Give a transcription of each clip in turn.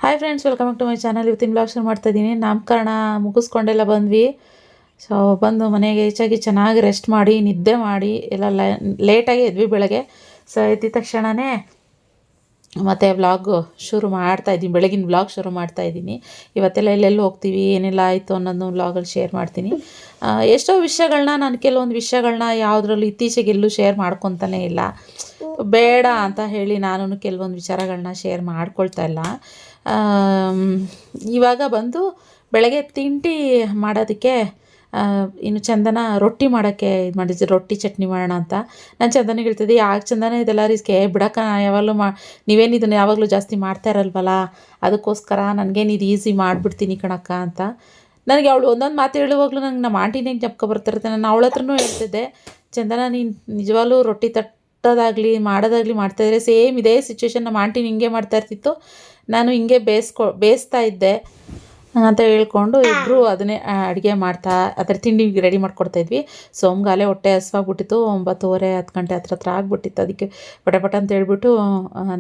Hi friends, welcome back to my channel. ಇವತ್ತಿನ blog ಶುರು ಮಾಡ್ತಾ ಇದ್ದೀನಿ. ನಾಮಕರಣ ಮುಗಿಸ್ಕೊಂಡೆಲ್ಲ ಬಂದ್ವಿ. ಸೊ ಬಂದು ಮನೆಗೆ ಹೆಚ್ಚಾಗಿ ಚೆನ್ನಾಗಿ ರೆಸ್ಟ್ ಮಾಡಿ ನಿದ್ದೆ ಮಾಡಿ ಎಲ್ಲ ಲೇಟಾಗಿ ಎದ್ವಿ ಬೆಳಗ್ಗೆ. ಸೊ ಎದ್ದ ತಕ್ಷಣವೇ ಮತ್ತು ವ್ಲಾಗ್ ಶುರು ಮಾಡ್ತಾಯಿದ್ದೀನಿ. ಬೆಳಗಿನ ವ್ಲಾಗ್ ಶುರು ಮಾಡ್ತಾಯಿದ್ದೀನಿ. ಇವತ್ತೆಲ್ಲ ಎಲ್ಲೆಲ್ಲಿ ಹೋಗ್ತೀವಿ, ಏನೆಲ್ಲ ಆಯಿತು ಅನ್ನೋದನ್ನು ವ್ಲಾಗಲ್ಲಿ ಶೇರ್ ಮಾಡ್ತೀನಿ. ಎಷ್ಟೋ ವಿಷಯಗಳನ್ನ ನಾನು ಕೆಲವೊಂದು ವಿಷಯಗಳನ್ನ ಯಾವುದ್ರಲ್ಲೂ ಇತ್ತೀಚೆಗೆ ಎಲ್ಲೂ ಶೇರ್ ಮಾಡ್ಕೊತಾನೇ ಇಲ್ಲ. ಬೇಡ ಅಂತ ಹೇಳಿ ನಾನು ಕೆಲವೊಂದು ವಿಚಾರಗಳನ್ನ ಶೇರ್ ಮಾಡ್ಕೊಳ್ತಾ ಇಲ್ಲ. ಇವಾಗ ಬಂದು ಬೆಳಗ್ಗೆ ತಿಂಡಿ ಮಾಡೋದಕ್ಕೆ ಇನ್ನು ಚಂದನ ರೊಟ್ಟಿ ಮಾಡೋಕ್ಕೆ ಇದು ಮಾಡಿದ್ದೆ. ರೊಟ್ಟಿ ಚಟ್ನಿ ಮಾಡೋಣ ಅಂತ ನಾನು ಚಂದನಿಗೆ ಹೇಳ್ತಿದ್ದೆ, ಯಾಕೆ ಚಂದನ ಇದೆಲ್ಲ ರಿಸ್ಕೆ ಬಿಡೋಕ್ಕ, ಯಾವಾಗಲೂ ನೀವೇನು ಇದನ್ನು ಯಾವಾಗಲೂ ಜಾಸ್ತಿ ಮಾಡ್ತಾ ಇರಲ್ವಲ್ಲ, ಅದಕ್ಕೋಸ್ಕರ ನನಗೇನು ಇದು ಈಸಿ ಮಾಡಿಬಿಡ್ತೀನಿ ಕಣಕ್ಕ ಅಂತ. ನನಗೆ ಅವಳು ಒಂದೊಂದು ಮಾತು ಹೇಳುವಾಗಲೂ ನಂಗೆ ನಮ್ಮ ಆಂಟಿನೇ ಜ್ಞಾಪಕ ಬರ್ತಿರುತ್ತೆ. ನಾನು ಅವಳ ಹತ್ರನೂ ಹೇಳ್ತಿದ್ದೆ, ಚಂದನ ನೀನು ನಿಜವಾಗ್ಲೂ ರೊಟ್ಟಿ ತಟ್ಟೋದಾಗಲಿ ಮಾಡೋದಾಗಲಿ ಮಾಡ್ತಾಯಿದ್ರೆ ಸೇಮ್ ಇದೇ ಸಿಚುವೇಶನ್ ನಮ್ಮ ಆಂಟಿ ಹಿಂಗೆ ಮಾಡ್ತಾಯಿರ್ತಿತ್ತು, ನಾನು ಹಿಂಗೆ ಬೇಯಿಸ್ತಾ ಇದ್ದೆ ಅಂತ ಹೇಳ್ಕೊಂಡು ಇಬ್ಬರು ಅದನ್ನೇ ಅಡುಗೆ ಮಾಡ್ತಾ ಅದರ ತಿಂಡಿ ರೆಡಿ ಮಾಡ್ಕೊಡ್ತಾಯಿದ್ವಿ. ಸೋಮ್ಗಾಲೆ ಹೊಟ್ಟೆ ಹಸ್ವಾಗ್ಬಿಟ್ಟಿತ್ತು. 9:30 10 ಗಂಟೆ ಹತ್ರ ಆಗ್ಬಿಟ್ಟಿತ್ತು. ಅದಕ್ಕೆ ಪಟ ಅಂತ ಹೇಳ್ಬಿಟ್ಟು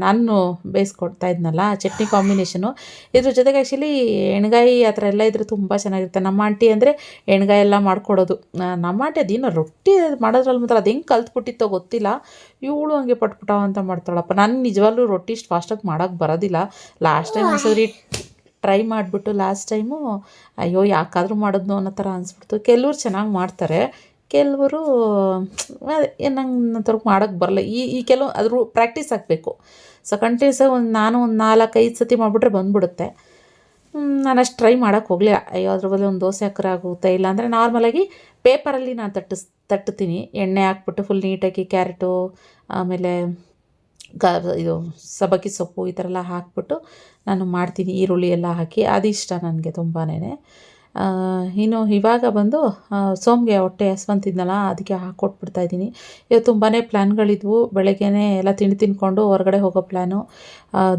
ನಾನು ಬೇಯಿಸ್ಕೊಡ್ತಾ ಇದ್ನಲ್ಲ ಚಟ್ನಿ ಕಾಂಬಿನೇಷನು. ಇದ್ರ ಜೊತೆಗೆ ಆ್ಯಕ್ಚುಲಿ ಎಣ್ಗಾಯಿ ಆ ಥರ ಎಲ್ಲ ಇದ್ರೆ ತುಂಬ ಚೆನ್ನಾಗಿರುತ್ತೆ. ನಮ್ಮ ಆಂಟಿ ಅಂದರೆ ಎಣ್ಗಾಯಿ ಎಲ್ಲ ಮಾಡ್ಕೊಡೋದು. ನಮ್ಮ ಆಂಟಿ ಅದೇನೋ ರೊಟ್ಟಿ ಮಾಡೋದ್ರಲ್ಲಿ ಮಾತ್ರ ಅದು ಹೆಂಗೆ ಕಲ್ತ್ಬಿಟ್ಟಿತ್ತೋ ಗೊತ್ತಿಲ್ಲ, ಇವಳು ಹಂಗೆ ಪಟ್ಪಟ ಅಂತ ಮಾಡ್ತಾಳಪ್ಪ. ನಾನು ನಿಜವಾಗ್ಲೂ ರೊಟ್ಟಿ ಇಷ್ಟು ಫಾಸ್ಟಾಗಿ ಮಾಡೋಕ್ಕೆ ಬರೋದಿಲ್ಲ. ಲಾಸ್ಟ್ ಟೈಮ್ ಒಂದ್ಸರಿ ಟ್ರೈ ಮಾಡಿಬಿಟ್ಟು ಲಾಸ್ಟ್ ಟೈಮು ಅಯ್ಯೋ ಯಾಕಾದರೂ ಮಾಡಿದ್ನು ಅನ್ನೋ ಥರ ಅನಿಸ್ಬಿಡ್ತು. ಕೆಲವ್ರು ಚೆನ್ನಾಗಿ ಮಾಡ್ತಾರೆ, ಕೆಲವರು ನಂಗೆ ಮಾಡೋಕ್ಕೆ ಬರಲ್ಲ. ಈ ಕೆಲವು ಅದ್ರ ಪ್ರಾಕ್ಟೀಸ್ ಆಗಬೇಕು. ಸೊ ಕಂಟಿನ್ಯೂಸಾಗಿ ನಾನು ಒಂದು 4-5 ಸತಿ ಮಾಡಿಬಿಟ್ರೆ ಬಂದುಬಿಡುತ್ತೆ. ನಾನು ಅಷ್ಟು ಟ್ರೈ ಮಾಡೋಕ್ಕೆ ಹೋಗಲಿಲ್ಲ. ಅಯ್ಯೋ ಅದ್ರ ಬದಲು ಒಂದು ದೋಸೆ ಹಾಕರೆ ಆಗುತ್ತೆ, ಇಲ್ಲಾಂದರೆ ನಾರ್ಮಲಾಗಿ ಪೇಪರಲ್ಲಿ ನಾನು ತಟ್ಟುತ್ತೀನಿ. ಎಣ್ಣೆ ಹಾಕ್ಬಿಟ್ಟು ಫುಲ್ ನೀಟಾಗಿ ಕ್ಯಾರೆಟು, ಆಮೇಲೆ ಇದು ಸಬ್ಬಕ್ಕಿ ಸೊಪ್ಪು ಈ ಥರ ಎಲ್ಲ ಹಾಕ್ಬಿಟ್ಟು ನಾನು ಮಾಡ್ತೀನಿ. ಈರುಳ್ಳಿ ಎಲ್ಲ ಹಾಕಿ ಅದಿಷ್ಟ ನನಗೆ ತುಂಬಾನೇ. ಇನ್ನು ಇವಾಗ ಬಂದು ಸೋಮ್ಗೆ ಹೊಟ್ಟೆ ಹಸ್ವಂತಿದ್ನಲ್ಲ, ಅದಕ್ಕೆ ಹಾಕ್ಕೊಟ್ಬಿಡ್ತಾಯಿದ್ದೀನಿ. ಇವತ್ತು ತುಂಬಾ ಪ್ಲ್ಯಾನ್ಗಳಿದ್ವು. ಬೆಳಗ್ಗೆನೇ ಎಲ್ಲ ತಿಂದ್ಕೊಂಡು ಹೊರಗಡೆ ಹೋಗೋ ಪ್ಲ್ಯಾನು.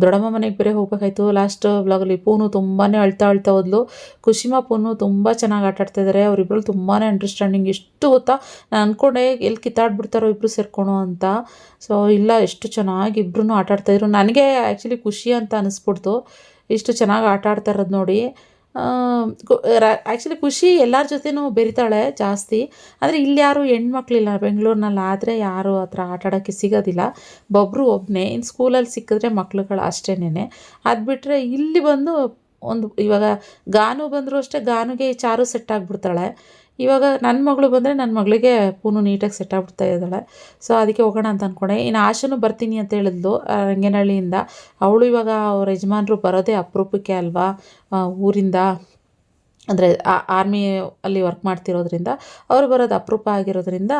ದೊಡ್ಡಮ್ಮ ಮನೆಗೆ ಬೇರೆ ಹೋಗ್ಬೇಕಾಯ್ತು. ಲಾಸ್ಟ್ ವ್ಲಾಗಲ್ಲಿ ಪೂನು ತುಂಬಾ ಅಳ್ತಾ ಹೋದ್ಲು. ಕುಶಿಮಾ ಪೂನು ತುಂಬ ಚೆನ್ನಾಗಿ ಆಟಾಡ್ತಾಯಿದ್ದಾರೆ. ಅವರಿಬ್ಬರು ತುಂಬಾ ಅಂಡರ್ಸ್ಟ್ಯಾಂಡಿಂಗ್. ಎಷ್ಟು ಗೊತ್ತಾ, ನಾನು ಅಂದ್ಕೊಂಡೆ ಎಲ್ಲಿ ಕಿತ್ತಾಡ್ಬಿಡ್ತಾರೋ ಇಬ್ಬರು ಸೇರ್ಕೊಳೋ ಅಂತ. ಸೊ ಇಲ್ಲ, ಎಷ್ಟು ಚೆನ್ನಾಗಿ ಇಬ್ಬರೂ ಆಟಾಡ್ತಾಯಿದ್ರು. ನನಗೆ ಆ್ಯಕ್ಚುಲಿ ಖುಷಿ ಅಂತ ಅನ್ನಿಸ್ಬಿಡ್ತು ಇಷ್ಟು ಚೆನ್ನಾಗಿ ಆಟಾಡ್ತಾ ಇರೋದು ನೋಡಿ. ಆ್ಯಕ್ಚುಲಿ ಖುಷಿ ಎಲ್ಲರ ಜೊತೆನೂ ಬೆರಿತಾಳೆ ಜಾಸ್ತಿ. ಆದರೆ ಇಲ್ಲಿ ಯಾರು ಹೆಣ್ಮಕ್ಳಿಲ್ಲ. ಬೆಂಗಳೂರಿನಲ್ಲಿ ಆದರೆ ಯಾರು ಆ ಥರ ಆಟಾಡೋಕ್ಕೆ ಸಿಗೋದಿಲ್ಲ. ಒಬ್ಬನೇ ಇನ್ನು ಸ್ಕೂಲಲ್ಲಿ ಸಿಕ್ಕಿದ್ರೆ ಮಕ್ಳುಗಳು ಅಷ್ಟೇನೆ. ಅದು ಬಿಟ್ಟರೆ ಇಲ್ಲಿ ಬಂದು ಇವಾಗ ಗಾನು ಬಂದರೂ ಅಷ್ಟೇ, ಗಾನುಗೆ ಚಾರು ಸೆಟ್ ಆಗಿಬಿಡ್ತಾಳೆ. ಇವಾಗ ನನ್ನ ಮಗಳು ಬಂದರೆ ನನ್ನ ಮಗಳಿಗೆ ಪೂನು ನೀಟಾಗಿ ಸೆಟ್ ಆಗ್ಬಿಡ್ತಾ ಇದ್ದಾಳೆ. ಸೊ ಅದಕ್ಕೆ ಹೋಗೋಣ ಅಂತ ಅಂದ್ಕೊಂಡೆ. ಇನ್ನು ಆಶನು ಬರ್ತೀನಿ ಅಂತ ಹೇಳಿದ್ಲು ರಂಗನಹಳ್ಳಿಯಿಂದ. ಅವಳು ಇವಾಗ ಅವ್ರ ಯಜಮಾನರು ಬರೋದೇ ಅಪರೂಪಕ್ಕೆ ಅಲ್ವಾ, ಊರಿಂದ ಅಂದರೆ ಆರ್ಮಿ ಅಲ್ಲಿ ವರ್ಕ್ ಮಾಡ್ತಿರೋದ್ರಿಂದ ಅವರು ಬರೋದು ಅಪರೂಪ ಆಗಿರೋದ್ರಿಂದ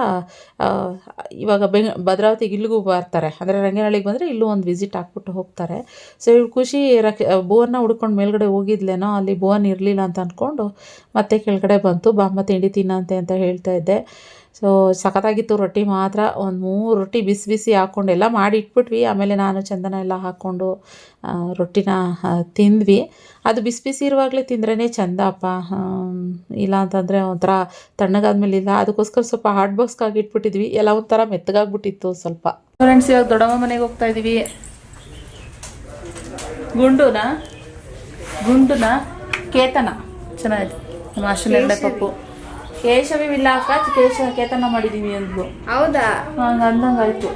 ಇವಾಗ ಭದ್ರಾವತಿಗೆ ಇಲ್ಲಿಗೂ ಬರ್ತಾರೆ. ಅಂದರೆ ರಂಗನಹಳ್ಳಿಗೆ ಬಂದರೆ ಇಲ್ಲೂ ಒಂದು ವಿಸಿಟ್ ಹಾಕ್ಬಿಟ್ಟು ಹೋಗ್ತಾರೆ. ಸೊ ಇವಳು ಖುಷಿ ಭುವನ್ನ ಹುಡ್ಕೊಂಡು ಮೇಲ್ಗಡೆ ಹೋಗಿದ್ಲೇನೋ, ಅಲ್ಲಿ ಭುವನ್ ಇರಲಿಲ್ಲ ಅಂತ ಅಂದ್ಕೊಂಡು ಮತ್ತೆ ಕೆಳಗಡೆ ಬಂತು. ಬಾಮ್ಮ ತಿಂಡಿ ತಿನ್ನಂತೆ ಅಂತ ಹೇಳ್ತಾ ಇದ್ದೆ. ಸೊ ಸಖತ್ತಾಗಿತ್ತು. ರೊಟ್ಟಿ ಮಾತ್ರ ಒಂದು 3 ರೊಟ್ಟಿ ಬಿಸಿ ಹಾಕ್ಕೊಂಡು ಎಲ್ಲ ಮಾಡಿ ಇಟ್ಬಿಟ್ವಿ. ಆಮೇಲೆ ನಾನು ಚಂದನ ಎಲ್ಲ ಹಾಕ್ಕೊಂಡು ರೊಟ್ಟಿನ ತಿಂದ್ವಿ. ಅದು ಬಿಸಿ ಇರುವಾಗಲೇ ತಿಂದ್ರೇ ಚೆಂದಪ್ಪ, ಇಲ್ಲ ಅಂತಂದರೆ ಒಂಥರ ತಣ್ಣಗಾದ್ಮೇಲೆ ಇಲ್ಲ. ಅದಕ್ಕೋಸ್ಕರ ಸ್ವಲ್ಪ ಹಾಟ್ ಬಾಕ್ಸ್ಗಾಗಿ ಇಟ್ಬಿಟ್ಟಿದ್ವಿ. ಎಲ್ಲ ಒಂಥರ ಮೆತ್ತಗಾಗ್ಬಿಟ್ಟಿತ್ತು ಸ್ವಲ್ಪ. ಫ್ರೆಂಡ್ಸ್, ಇವಾಗ ದೊಡ್ಡಮ್ಮ ಮನೆಗೆ ಹೋಗ್ತಾ ಇದ್ದೀವಿ. ಗುಂಡುನ ಕೇತನ ಚೆನ್ನಾಗಿದೆ. ನಮ್ಮ ಅಷ್ಟೇ ಪಪ್ಪು ಕೇಶವಿಲ್ಲ ಅಕ್ಕ, ಕೇತನ ಮಾಡಿದ್ದೀವಿ ಅಂದ್ಲು. ಹೌದಾ? ಹಂಗೆ ಅಂದಂಗಾಯ್ತು.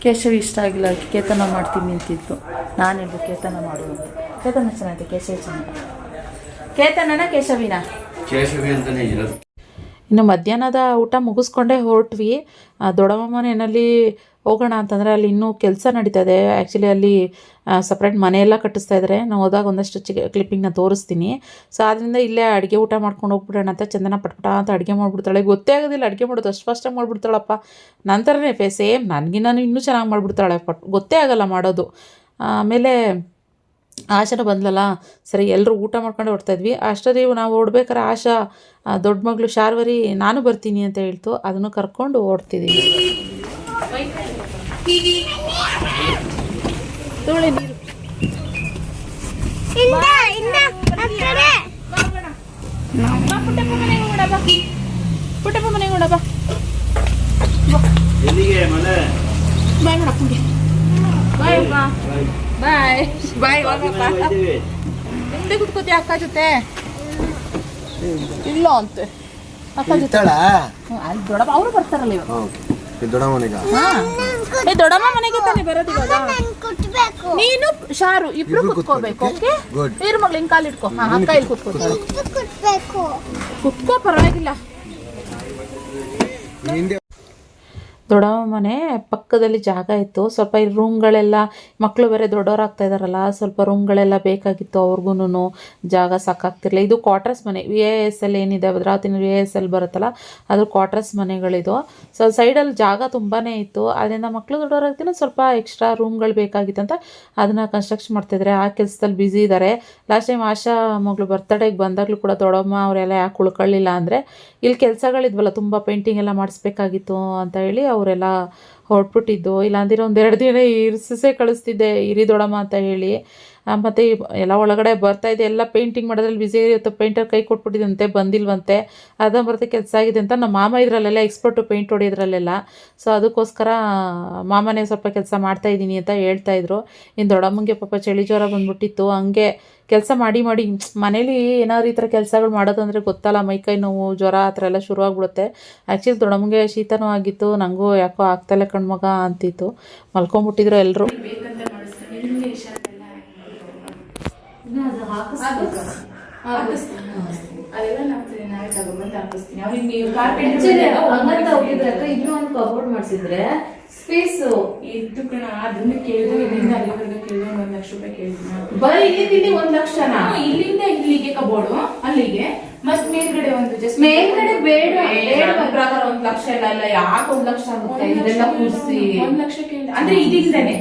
ಕೇಶವಿ ಇಷ್ಟ ಆಗಿಲ್ಲ, ಅದಕ್ಕೆ ಕೇತನ ಮಾಡ್ತೀನಿ ಅಂತಿದ್ದು. ನಾನೆಲ್ಲ ಕೇತನ ಮಾಡೋದು. ಕೇತನ ಚೆನ್ನಾಗಿದೆ, ಕೇಶವಿ ಚೆನ್ನಾಗಿ. ಕೇತನನ ಕೇಶವಿನ? ಕೇಶವಿ ಅಂತಲೇ ಇರೋದು. ಇನ್ನು ಮಧ್ಯಾಹ್ನದ ಊಟ ಮುಗಿಸ್ಕೊಂಡೇ ಹೊರಟ್ವಿ. ದೊಡ್ಡಮ್ಮ ಮನೆಯಲ್ಲಿ ಹೋಗೋಣ ಅಂತಂದರೆ ಅಲ್ಲಿ ಇನ್ನೂ ಕೆಲಸ ನಡೀತಾ ಇದೆ. ಆ್ಯಕ್ಚುಲಿ ಅಲ್ಲಿ ಸಪ್ರೇಟ್ ಮನೆಯೆಲ್ಲ ಕಟ್ಟಿಸ್ತಾ ಇದ್ದಾರೆ. ನಾವು ಹೋದಾಗ ಒಂದಷ್ಟು ಕ್ಲಿಪ್ಪಿಂಗ್ನ ತೋರಿಸ್ತೀನಿ. ಸೊ ಆದ್ದರಿಂದ ಇಲ್ಲೇ ಅಡುಗೆ ಊಟ ಮಾಡ್ಕೊಂಡು ಹೋಗ್ಬಿಡೋಣ ಅಂತ ಚಂದನ ಪಟ್ಪಟ ಅಂತ ಅಡುಗೆ ಮಾಡಿಬಿಡ್ತಾಳೆ. ಗೊತ್ತೇ ಆಗೋದಿಲ್ಲ ಅಡುಗೆ ಮಾಡೋದು, ಅಷ್ಟು ಫಾಸ್ಟಾಗಿ ಮಾಡಿಬಿಡ್ತಾಳಪ್ಪ. ನಂತರನೇ ಸೇಮ್ ನನಗಿನ್ನೂ ಇನ್ನೂ ಚೆನ್ನಾಗಿ ಮಾಡಿಬಿಡ್ತಾಳೆ. ಗೊತ್ತೇ ಆಗೋಲ್ಲ ಮಾಡೋದು. ಆಮೇಲೆ ಆಶಾನು ಬಂದ್ಲಲ್ಲ, ಸರಿ ಎಲ್ಲರೂ ಊಟ ಮಾಡ್ಕೊಂಡು ಹೊರಡ್ತಾಯಿದ್ವಿ. ಅಷ್ಟೊತ್ತಿಗೆ ನಾವು ಓಡ್ಬೇಕಾರೆ ಆಶಾ ದೊಡ್ಡ ಮಗಳು ಶಾರ್ವರಿ ನಾನು ಬರ್ತೀನಿ ಅಂತ ಹೇಳ್ತು. ಅದನ್ನು ಕರ್ಕೊಂಡು ಓಡ್ತಿದ್ದೀವಿ. ತೊಳೆ ನೀರು. ಪುಟ್ಟಪ್ಪ ಮನೆಗೆ ಓಡ ಬಾ. ಬಾಯ್ ಮಾಡಪ್ಪಂಗೆ. ಬಾಯ್ ಬಾಯ್ ಬಾಯ್ ಹಿಂದೆ ಕುತ್ಕೋತಿ ಅಕ್ಕ ಜೊತೆ ಇಲ್ಲ ಅಂತೆ ಅಕ್ಕ ಜೊತೆ ಅಲ್ಲಿ ದೊಡ್ಡಮ್ಮ ಅವರು ಬರ್ತಾರಲ್ಲ ಇವಾಗ ದೊಡ್ಡಮ್ಮ ಮನೆಗೆ ತಾನೇ ಬರೋದು ಇವಾಗ ನೀನು ಶಾರು ಇಬ್ರು ಕುತ್ಕೋಬೇಕು ಓಕೆ ನೀರು ಮಗಳು ಹಿಂಗೆ ಕಾಲು ಇಟ್ಕೋ ಅಕ್ಕ ಇಲ್ಲಿ ಕುತ್ಕೋ ಪರವಾಗಿಲ್ಲ ದೊಡ್ಡಮ್ಮ ಮನೆ ಪಕ್ಕದಲ್ಲಿ ಜಾಗ ಇತ್ತು ಸ್ವಲ್ಪ ಈ ರೂಮ್ಗಳೆಲ್ಲ ಮಕ್ಕಳು ಬೇರೆ ದೊಡ್ಡವರಾಗ್ತಾ ಇದ್ದಾರಲ್ಲ ಸ್ವಲ್ಪ ರೂಮ್ಗಳೆಲ್ಲ ಬೇಕಾಗಿತ್ತು ಅವ್ರಿಗೂ ಜಾಗ ಸಾಕಾಗ್ತಿರಲಿಲ್ಲ ಇದು ಕ್ವಾರ್ಟರ್ಸ್ ಮನೆ VISL ಏನಿದೆ ಭದ್ರಾವತಿ VISL ಬರುತ್ತಲ್ಲ ಅದು ಕ್ವಾರ್ಟರ್ಸ್ ಮನೆಗಳಿದು ಸೊ ಸೈಡಲ್ಲಿ ಜಾಗ ತುಂಬಾ ಇತ್ತು ಅದರಿಂದ ಮಕ್ಕಳು ದೊಡ್ಡವರಾಗ್ತಿಲ್ಲ ಸ್ವಲ್ಪ ಎಕ್ಸ್ಟ್ರಾ ರೂಮ್ಗಳು ಬೇಕಾಗಿತ್ತು ಅಂತ ಅದನ್ನು ಕನ್ಸ್ಟ್ರಕ್ಷನ್ ಮಾಡ್ತಿದ್ದಾರೆ ಆ ಕೆಲಸದಲ್ಲಿ ಬ್ಯುಸಿ ಇದ್ದಾರೆ ಲಾಸ್ಟ್ ಟೈಮ್ ಆಶಾ ಮಗಳು ಬರ್ತಡೇಗೆ ಬಂದಾಗಲೂ ಕೂಡ ದೊಡ್ಡಮ್ಮ ಅವರೆಲ್ಲ ಯಾಕೆ ಉಳ್ಕೊಳ್ಳಿಲ್ಲ ಅಂದರೆ ಇಲ್ಲಿ ಕೆಲಸಗಳಿದ್ವಲ್ಲ ತುಂಬ ಪೇಂಟಿಂಗ್ ಎಲ್ಲ ಮಾಡಿಸ್ಬೇಕಾಗಿತ್ತು ಅಂತ ಹೇಳಿ ಅವರೆಲ್ಲ ಹೊರಟ್ಬಿಟ್ಟಿದ್ದು ಇಲ್ಲಾಂದಿರೋ ಒಂದೆರಡು ದಿನ ಇರಿಸೇ ಕಳಿಸ್ತಿದ್ದೆ ಇರಿ ದೊಡ್ಡಮ್ಮ ಅಂತ ಹೇಳಿ ಮತ್ತು ಎಲ್ಲ ಒಳಗಡೆ ಬರ್ತಾಯಿದೆ ಎಲ್ಲ ಪೇಂಟಿಂಗ್ ಮಾಡೋದ್ರಲ್ಲಿ ಬಿಸಿ ಇರುತ್ತೆ ಪೇಂಟರ್ ಕೈ ಕೊಟ್ಬಿಟ್ಟಿದಂತೆ ಬಂದಿಲ್ವಂತೆ ಅರ್ಧಂಬರ್ಧ ಕೆಲಸ ಆಗಿದೆ ಅಂತ ನಮ್ಮ ಮಾಮ ಇದರಲ್ಲೆಲ್ಲ ಎಕ್ಸ್ಪರ್ಟು ಪೇಂಟ್ ಹೊಡೆಯೋದ್ರಲ್ಲೆಲ್ಲ ಸೊ ಅದಕ್ಕೋಸ್ಕರ ಮಾಮನೇ ಸ್ವಲ್ಪ ಕೆಲಸ ಮಾಡ್ತಾಯಿದ್ದೀನಿ ಅಂತ ಹೇಳ್ತಾಯಿದ್ರು ಇನ್ನು ದೊಡ್ಡಮ್ಮಂಗೆ ಪಾಪ ಚಳಿ ಜ್ವರ ಬಂದ್ಬಿಟ್ಟಿತ್ತು ಹಂಗೆ ಕೆಲಸ ಮಾಡಿ ಮನೇಲಿ ಏನಾದ್ರು ಈ ಥರ ಕೆಲಸಗಳು ಮಾಡೋದು ಅಂದರೆ ಗೊತ್ತಲ್ಲ ಮೈಕೈ ನೋವು ಜ್ವರ ಆ ಥರ ಎಲ್ಲ ಶುರುವಾಗ್ಬಿಡುತ್ತೆ ಆ್ಯಕ್ಚುಲಿ ದೊಡ್ಡಮ್ಮಗೆ ಶೀತನೂ ಆಗಿತ್ತು ನನಗೂ ಯಾಕೋ ಆಗ್ತಾಯಿಲ್ಲ ಕಣ್ಮಗ ಅಂತಿತ್ತು ಮಲ್ಕೊಂಡ್ಬಿಟ್ಟಿದ್ರು ಎಲ್ಲರೂ ಇನ್ನೂ ಒಂದು ಕಬೋರ್ಡ್ ಮಾಡಿಸಿದ್ರೆ ಸ್ಪೇಸ್ ಇದ್ದು ಕಣ ಅದನ್ನ ಕೇಳಿದ್ರು ಇಲ್ಲಿಂದ ಅಲ್ಲಿವರೆಗೂ ಕೇಳಿದ್ರು 1 ಲಕ್ಷ ರೂಪಾಯಿ ಕೇಳಿದ್ರು ಬರೀ ಇಲ್ಲಿಂದ 1 ಲಕ್ಷನ ಇಲ್ಲಿಂದ ಇಲ್ಲಿಗೆ ಕಬೋರ್ಡು ಅಲ್ಲಿಗೆ ಮತ್ ಮೇಲ್ಗಡೆ ಒಂದು ಜಸ್ಟ್ ಮೇಲ್ಗಡೆ ಬೇಡ ಪ್ರಕಾರ 1 ಲಕ್ಷ ಇಲ್ಲ ಯಾಕೆ 1 ಲಕ್ಷ ಆಗುತ್ತೆ ಇದೆಲ್ಲ ಕೂರಿಸಿ 1 ಲಕ್ಷ ಕೇಳಿದ್ರೆ ಅಂದ್ರೆ ಇದಿಲ್ದೇನೆ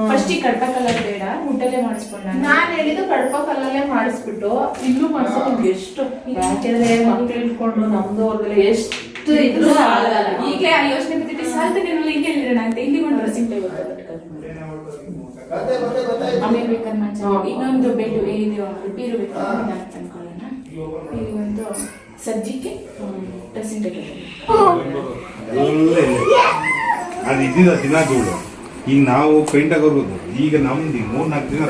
ಫಸ್ಟ್ ಈ ಕಡ್ಪ ಕಲರ್ ಬೇಡ ವುಡ್ಡಲ್ಲೇ ಮಾಡಿಸ್ಕೊಂಡ ನಾನು ಹೇಳಿದ್ದು ಕಡ್ಪ ಕಲ್ಲಲ್ಲೇ ಮಾಡಿಸ್ಬಿಟ್ಟು ಇಲ್ಲೂ ಮಾಡ್ಸೋದು ಎಷ್ಟು ಯಾಕೆಂದ್ರೆ ಮಕ್ಳು ಇಟ್ಕೊಂಡು ನಮ್ದು ಅವ್ರದೆಲ್ಲ ಎಷ್ಟು ಇದ್ರು ಈಗಲೇ ಆ ಯೋಚನೆ ಬಿದ್ದಿಟ್ಟು ಸಾಲ್ತನೇನಲ್ಲ ಹಿಂಗೆ ಹೇಳಿರೋಣ ಅಂತ ಇಲ್ಲಿ ಒಂದು ಡ್ರೆಸ್ಸಿಂಗ್ ಟೇಬಲ್ ಆಮೇಲೆ ಬೇಕಾದ್ರೆ ಮಂಚ ಇನ್ನೊಂದು ಬೆಡ್ ಇದು ಬೀರು ಬೇಕು ಅನ್ಕೊಳ್ಳೋಣ ಇಲ್ಲಿ ಒಂದು ಸಜ್ಜಿಗೆ ಡ್ರೆಸ್ಸಿಂಗ್ ಟೇಬಲ್ ಅದು ಇದ್ದಿದ್ದ ದಿನಗಳು ಈಗ ನಾವು ಪೇಂಟ್ ಆಗೋದು ಈಗ ನಮ್ದು 3-4 ದಿನ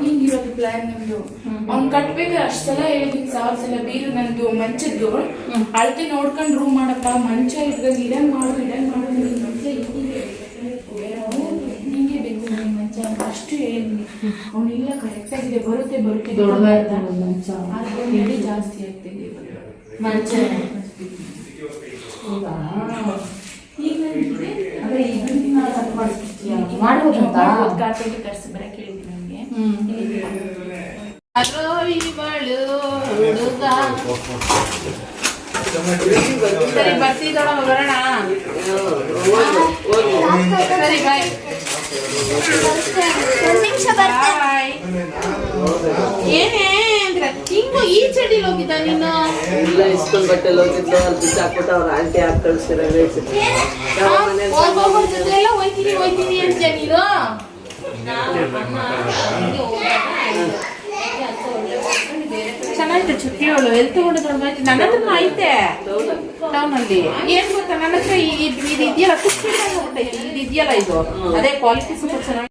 ಹಿಂಗಿರೋದು ಪ್ಲಾನ್ ನಮ್ದು ಅವ್ನ್ ಕಟ್ಬೇಕು ಅಷ್ಟೆಲ್ಲ ಹೇಳಿದೀನಿ 1000 ಸಲ ಬೀರು ನಂದು ಮಂಚದ್ದು ಅಳತೆ ನೋಡ್ಕೊಂಡು ರೂಮ್ ಮಾಡಪ್ಪ ಮಂಚ ಇದ್ರಲ್ಲಿ ಇಡಂಗ್ ಮಾಡು ಮಂಚ ಹಿಂಗೆ ಬೇಕು ಮಂಚ ಅಷ್ಟು ಹೇಳಿದೀನಿ ಅವನಿಲ್ಲ ಕರೆಕ್ಟ್ ಆಗಿದೆ ಬರುತ್ತೆ ಮಂಚ ಅದು ಜಾಸ್ತಿ ಆಗ್ತಿದೆ ಮಂಚ ಕಾರ್ಪೆಟ್ ತರಿಸಿ ಬರಕ್ಕೆ ಹೇಳಿದ್ದೀನಿ ನನಗೆ ಸರಿ ಬರ್ತಿದ್ದೋಣ ಬರೋಣ ಸರಿ ಬಾಯ್ ಏನೇ ಅಂದ್ರೆ ಹಿಂಗು ಈ ಚಡಿಲಿ ಹೋಗಿದ್ದ ನೀನು ಇಲ್ಲ ಇಸ್ಕೊಂಡ್ ಬಟ್ಟೆಲ್ ಹೋಗಿದ್ದು ಅಲ್ಲಿ ಬಿಸಾಕ್ಬಿಟ್ಟು ಅವ್ರ ಆಂಟಿ ಹಾಕಿ ಕಳಿಸ್ತಿರೋ ಎಲ್ಲ ಹೋಯ್ತೀನಿ ಅಂತ ನೀನು ಚೆನ್ನಾಗಿತ್ತು ಚುಕ್ಕಿಗಳು ಎಲ್ಲಿ ತಗೊಂಡಿದ್ರು ನನ್ನ ಹತ್ರ ಐತೆ ಟೌನ್ ಅಲ್ಲಿ ಏನ್ ಗೊತ್ತಾ ನನ್ನ ಹತ್ರ ಇದು ಇದೆಯಲ್ಲ ಇದು ಇದೆಯಲ್ಲ ಇದು ಅದೇ ಕ್ವಾಲಿಟಿ ಸ್ವಲ್ಪ ಚೆನ್ನಾಗಿ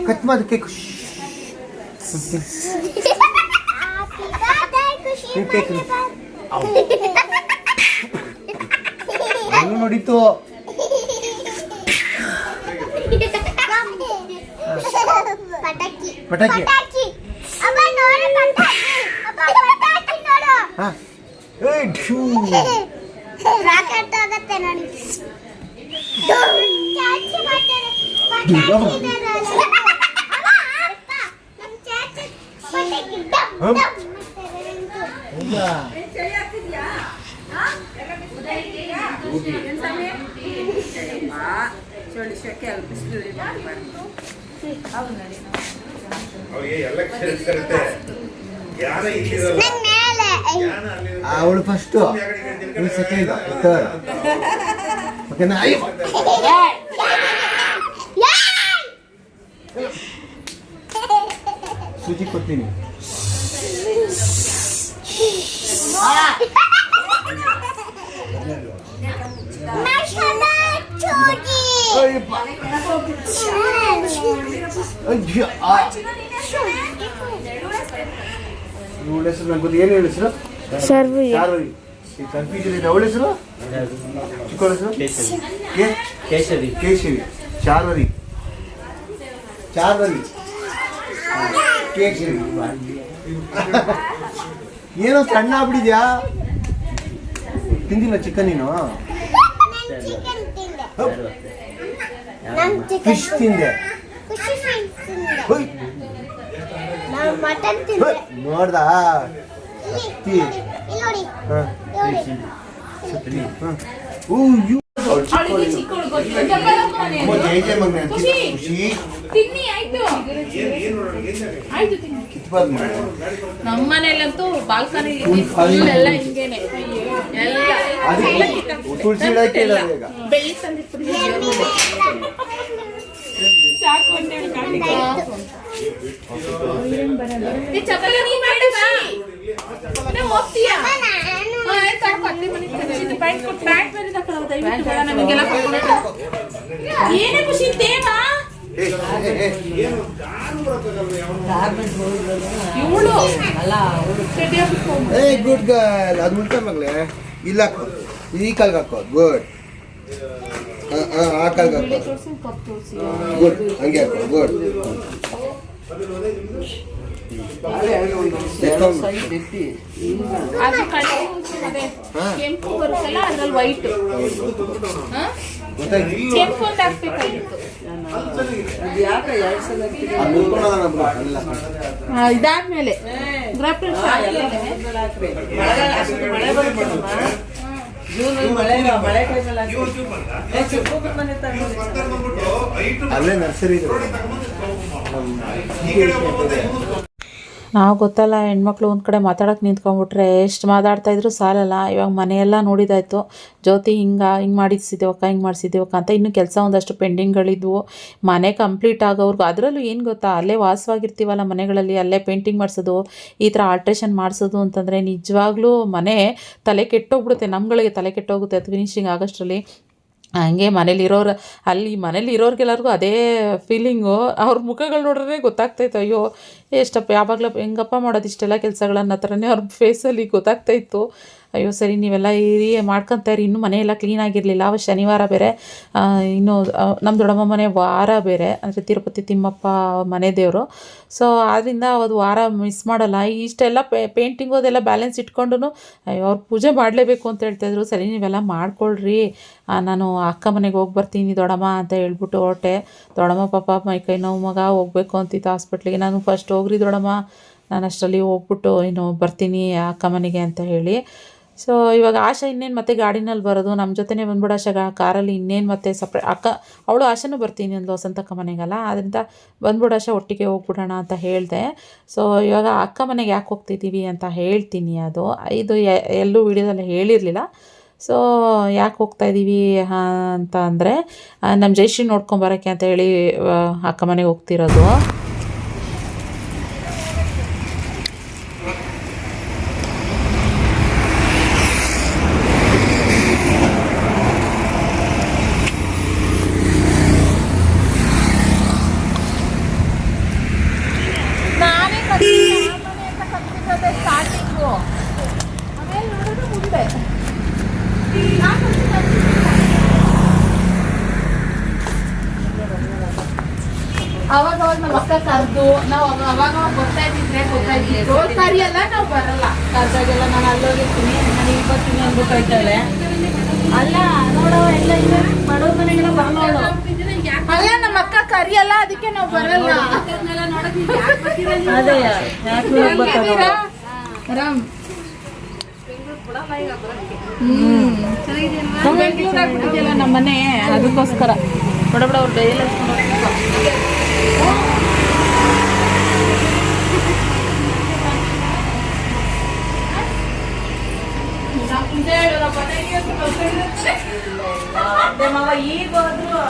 ಕಟ್ ಮಾಡಿ ಕೇಕ್ ನೋಡಿತ್ತು ಪಟಾಕಿ ಅವಳು ಫಸ್ಟ್ ಸೆಕೆಂಡ್ ಥರ್ಡ್ ಓಕೆನಾ ಸೂಜಿ ಕೊಡ್ತೀನಿ ಇವಳ ಹೆಸರು ನಂಗೆ ಗೊತ್ತು. ಏನು ಹೇಳಿ ಹೆಸರು? ಶಾರ್ವರಿ. ಕನ್ಫ್ಯೂಷನ್ ಇದೆ. ಅವಳ ಹೆಸರು ಚಿಕ್ಕವಳ ಹೆಸರು ಕೇಶವಿ. ಕೇಶವಿ. ಶಾರ್ವರಿ. ಚಾರ್ವರಿ. ಕೇಶವಿ. ಏನೋ ಸಣ್ಣ ಆಗ್ಬಿಟ್ಟಿದ್ಯಾ? ತಿಂದಿಲ್ಲ ಚಿಕನ್ ನೀನು? ಫಿಶ್ ತಿಂದೆ? ನೋಡ್ದಾ? ನಮ್ಮನೇಲಂತೂ ಬಾಲ್ಕನಿ ಎಲ್ಲ ಹಿಂಗೇನೆ ತುಳಸಿ ಬೆಳ್ಳಿ ತಂದಿತ್ತು ಸಾಕು ಅಂತ ಹೇಳಿ ಚಪಾತಿ ನೀ ಮಾಡವಾ ಹೋಗ್ತೀಯಾ ಏನೇ ಖುಷಿ ದೇವಾ ಇವಳು ಗುಡ್ ಗರ್ಲ್. ಅದು ಮುಟ್ಟ ಮಗಳೇ. ಇಲ್ಲ ಹಾಕೋ, ಈ ಕಾಲ್ಗೆ ಹಾಕೋ. ಗುಡ್. ಆ ಕಾಲ್ಗೆ ಹಾಕೋ. ಗುಡ್. ಹಂಗೆ ಹಾಕೋ. ಗುಡ್. ಅದು ಕೆಂಪು ಬರುತ್ತಲ್ಲ ಅದ್ರಲ್ಲಿ ವೈಟ್ ಕೆಂಪು ಅಂತ ಹಾಕ್ಬೇಕಾಗಿತ್ತು. ಇದಾದ್ಮೇಲೆ ಅಲ್ಲೇ ನರ್ಸರಿ. ನಾವು ಗೊತ್ತಲ್ಲ ಹೆಣ್ಮಕ್ಳು ಒಂದು ಕಡೆ ಮಾತಾಡೋಕೆ ನಿಂತ್ಕೊಂಡ್ಬಿಟ್ರೆ ಎಷ್ಟು ಮಾತಾಡ್ತಾಯಿದ್ರು ಸಾಲಲ್ಲ. ಇವಾಗ ಮನೆಯೆಲ್ಲ ನೋಡಿದಾಯ್ತು. ಜ್ಯೋತಿ ಹಿಂಗೆ ಮಾಡಿಸಿದ್ದೇವಕ್ಕ, ಹಿಂಗೆ ಮಾಡಿಸಿದ್ದೇವಕ್ಕ ಅಂತ ಇನ್ನೂ ಕೆಲಸ ಒಂದಷ್ಟು ಪೆಂಡಿಂಗ್ಗಳಿದ್ವು. ಮನೆ ಕಂಪ್ಲೀಟ್ ಆಗೋವ್ರಿಗೂ. ಅದರಲ್ಲೂ ಏನು ಗೊತ್ತಾ, ಅಲ್ಲೇ ವಾಸವಾಗಿರ್ತೀವಲ್ಲ ಮನೆಗಳಲ್ಲಿ, ಅಲ್ಲೇ ಪೇಂಟಿಂಗ್ ಮಾಡಿಸೋದು, ಈ ಥರ ಆಲ್ಟ್ರೇಷನ್ ಮಾಡಿಸೋದು ಅಂತಂದರೆ ನಿಜವಾಗ್ಲೂ ಮನೆ ತಲೆ ಕೆಟ್ಟೋಗ್ಬಿಡುತ್ತೆ. ನಮ್ಗಳಿಗೆ ತಲೆ ಕೆಟ್ಟೋಗುತ್ತೆ ಅದು ಫಿನಿಶಿಂಗ್ ಆಗೋಷ್ಟರಲ್ಲಿ. ಹಂಗೆ ಮನೇಲಿರೋರು ಮನೇಲಿರೋರ್ಗೆಲ್ಲರಿಗೂ ಅದೇ ಫೀಲಿಂಗು. ಅವ್ರ ಮುಖಗಳು ನೋಡಿದ್ರೆ ಗೊತ್ತಾಗ್ತಾಯಿತ್ತು, ಅಯ್ಯೋ ಎಷ್ಟಪ್ಪ ಯಾವಾಗಲೂ ಹೆಂಗಪ್ಪ ಮಾಡೋದು ಇಷ್ಟೆಲ್ಲ ಕೆಲಸಗಳನ್ನ ಥರನೇ ಅವ್ರ ಫೇಸಲ್ಲಿ ಗೊತ್ತಾಗ್ತಾಯಿತ್ತು. ಅಯ್ಯೋ ಸರಿ ನೀವೆಲ್ಲ ಇರಿ ಮಾಡ್ಕೊತಾಯಿರಿ. ಇನ್ನೂ ಮನೆಯೆಲ್ಲ ಕ್ಲೀನಾಗಿರಲಿಲ್ಲ. ಅವತ್ತು ಶನಿವಾರ ಬೇರೆ, ಇನ್ನೂ ನಮ್ಮ ದೊಡ್ಡಮ್ಮ ಮನೆ ವಾರ ಬೇರೆ, ಅಂದರೆ ತಿರುಪತಿ ತಿಮ್ಮಪ್ಪ ಮನೆ ದೇವರು. ಸೊ ಆದ್ದರಿಂದ ಅದು ವಾರ ಮಿಸ್ ಮಾಡಲ್ಲ. ಇಷ್ಟೆಲ್ಲ ಪೇಂಟಿಂಗು ಅದೆಲ್ಲ ಬ್ಯಾಲೆನ್ಸ್ ಇಟ್ಕೊಂಡು ಅಯ್ಯೋ ಅವ್ರು ಪೂಜೆ ಮಾಡಲೇಬೇಕು ಅಂತ ಹೇಳ್ತಾಯಿದ್ರು. ಸರಿ ನೀವೆಲ್ಲ ಮಾಡ್ಕೊಳ್ರಿ, ನಾನು ಅಕ್ಕ ಮನೆಗೆ ಹೋಗಿ ಬರ್ತೀನಿ ದೊಡ್ಡಮ್ಮ ಅಂತ ಹೇಳ್ಬಿಟ್ಟು ಹೊರಟೆ. ದೊಡ್ಡಮ್ಮ ಪಾಪ ಮೈಕೈ ನೋವು ಮಗ ಹೋಗಬೇಕು ಅಂತಿತ್ತು ಹಾಸ್ಪಿಟ್ಲಿಗೆ. ನಾನು ಫಸ್ಟ್ ಹೋಗ್ರಿ ದೊಡ್ಡಮ್ಮ, ನಾನು ಅಷ್ಟರಲ್ಲಿ ಹೋಗ್ಬಿಟ್ಟು ಬರ್ತೀನಿ ಅಕ್ಕ ಮನೆಗೆ ಅಂತ ಹೇಳಿ. ಸೊ ಇವಾಗ ಆಶಾ ಇನ್ನೇನು ಮತ್ತೆ ಗಾಡಿನಲ್ಲಿ ಬರೋದು, ನಮ್ಮ ಜೊತೆನೇ ಬಂದ್ಬಿಡು ಆಶಾ ಕಾರಲ್ಲಿ. ಇನ್ನೇನು ಮತ್ತೆ ಅಕ್ಕ ಅವಳು ಆಶಾನೂ ಬರ್ತೀನಿ ಒಂದು ವಸಂತಕ್ಕ ಮನೆಗಲ್ಲ, ಅದರಿಂದ ಬಂದ್ಬಿಡು ಆಶಾ ಒಟ್ಟಿಗೆ ಹೋಗ್ಬಿಡೋಣ ಅಂತ ಹೇಳಿದೆ. ಸೊ ಇವಾಗ ಅಕ್ಕ ಮನೆಗೆ ಯಾಕೆ ಹೋಗ್ತಿದ್ದೀವಿ ಅಂತ ಹೇಳ್ತೀನಿ. ಇದು ಎಲ್ಲೂ ವಿಡಿಯೋದಲ್ಲಿ ಹೇಳಿರಲಿಲ್ಲ. ಸೊ ಯಾಕೆ ಹೋಗ್ತಾಯಿದ್ದೀವಿ ಅಂತ ಅಂದರೆ ನಮ್ಮ ಜಯಶ್ರೀ ನೋಡ್ಕೊಂಬರೋಕ್ಕೆ ಅಂತ ಹೇಳಿ ಅಕ್ಕ ಮನೆಗೆ ಹೋಗ್ತಿರೋದು. ಅವಾಗ ನಮ್ಮ ಅಕ್ಕ ಕರೆದು ನಾವು ಅವಾಗ ಬರ್ತಾ ಇದ್ದಿದ್ದು ಕರಿಯಲ್ಲ, ನಾವು ಬರಲ್ಲ. ಕರ್ದಾಗೆಲ್ಲ ನಾನು ಅಲ್ಲೋಗಿರ್ತೀನಿ, ನಾನು ಈಗ ಬರ್ತೀನಿ ಅಂದ್ಬಿಟ್ಟು ಹೋಯ್ತಾಳೆ. ಅಲ್ಲ ನೋಡೋ ಎಲ್ಲ ಬಡವ್ರ ಮನೆಗೆಲ್ಲ ಬರೋಳು. ಅಲ್ಲ ನಮ್ಮ ಅಕ್ಕ ಕರಿಯಲ್ಲ, ಅದಕ್ಕೆ ನಾವು ಬರಲ್ಲ. ಆರಾಮ್ ಬೆಂಗಳೂರು ಆಗ್ಬಿಟ್ಟಿದೆಯಲ್ಲ ನಮ್ಮ ಮನೆ, ಅದಕ್ಕೋಸ್ಕರ ಬಡ ಬಡ ಅವ್ರು ಡೈಲಿ ಈಗ ಹೋದ್ರು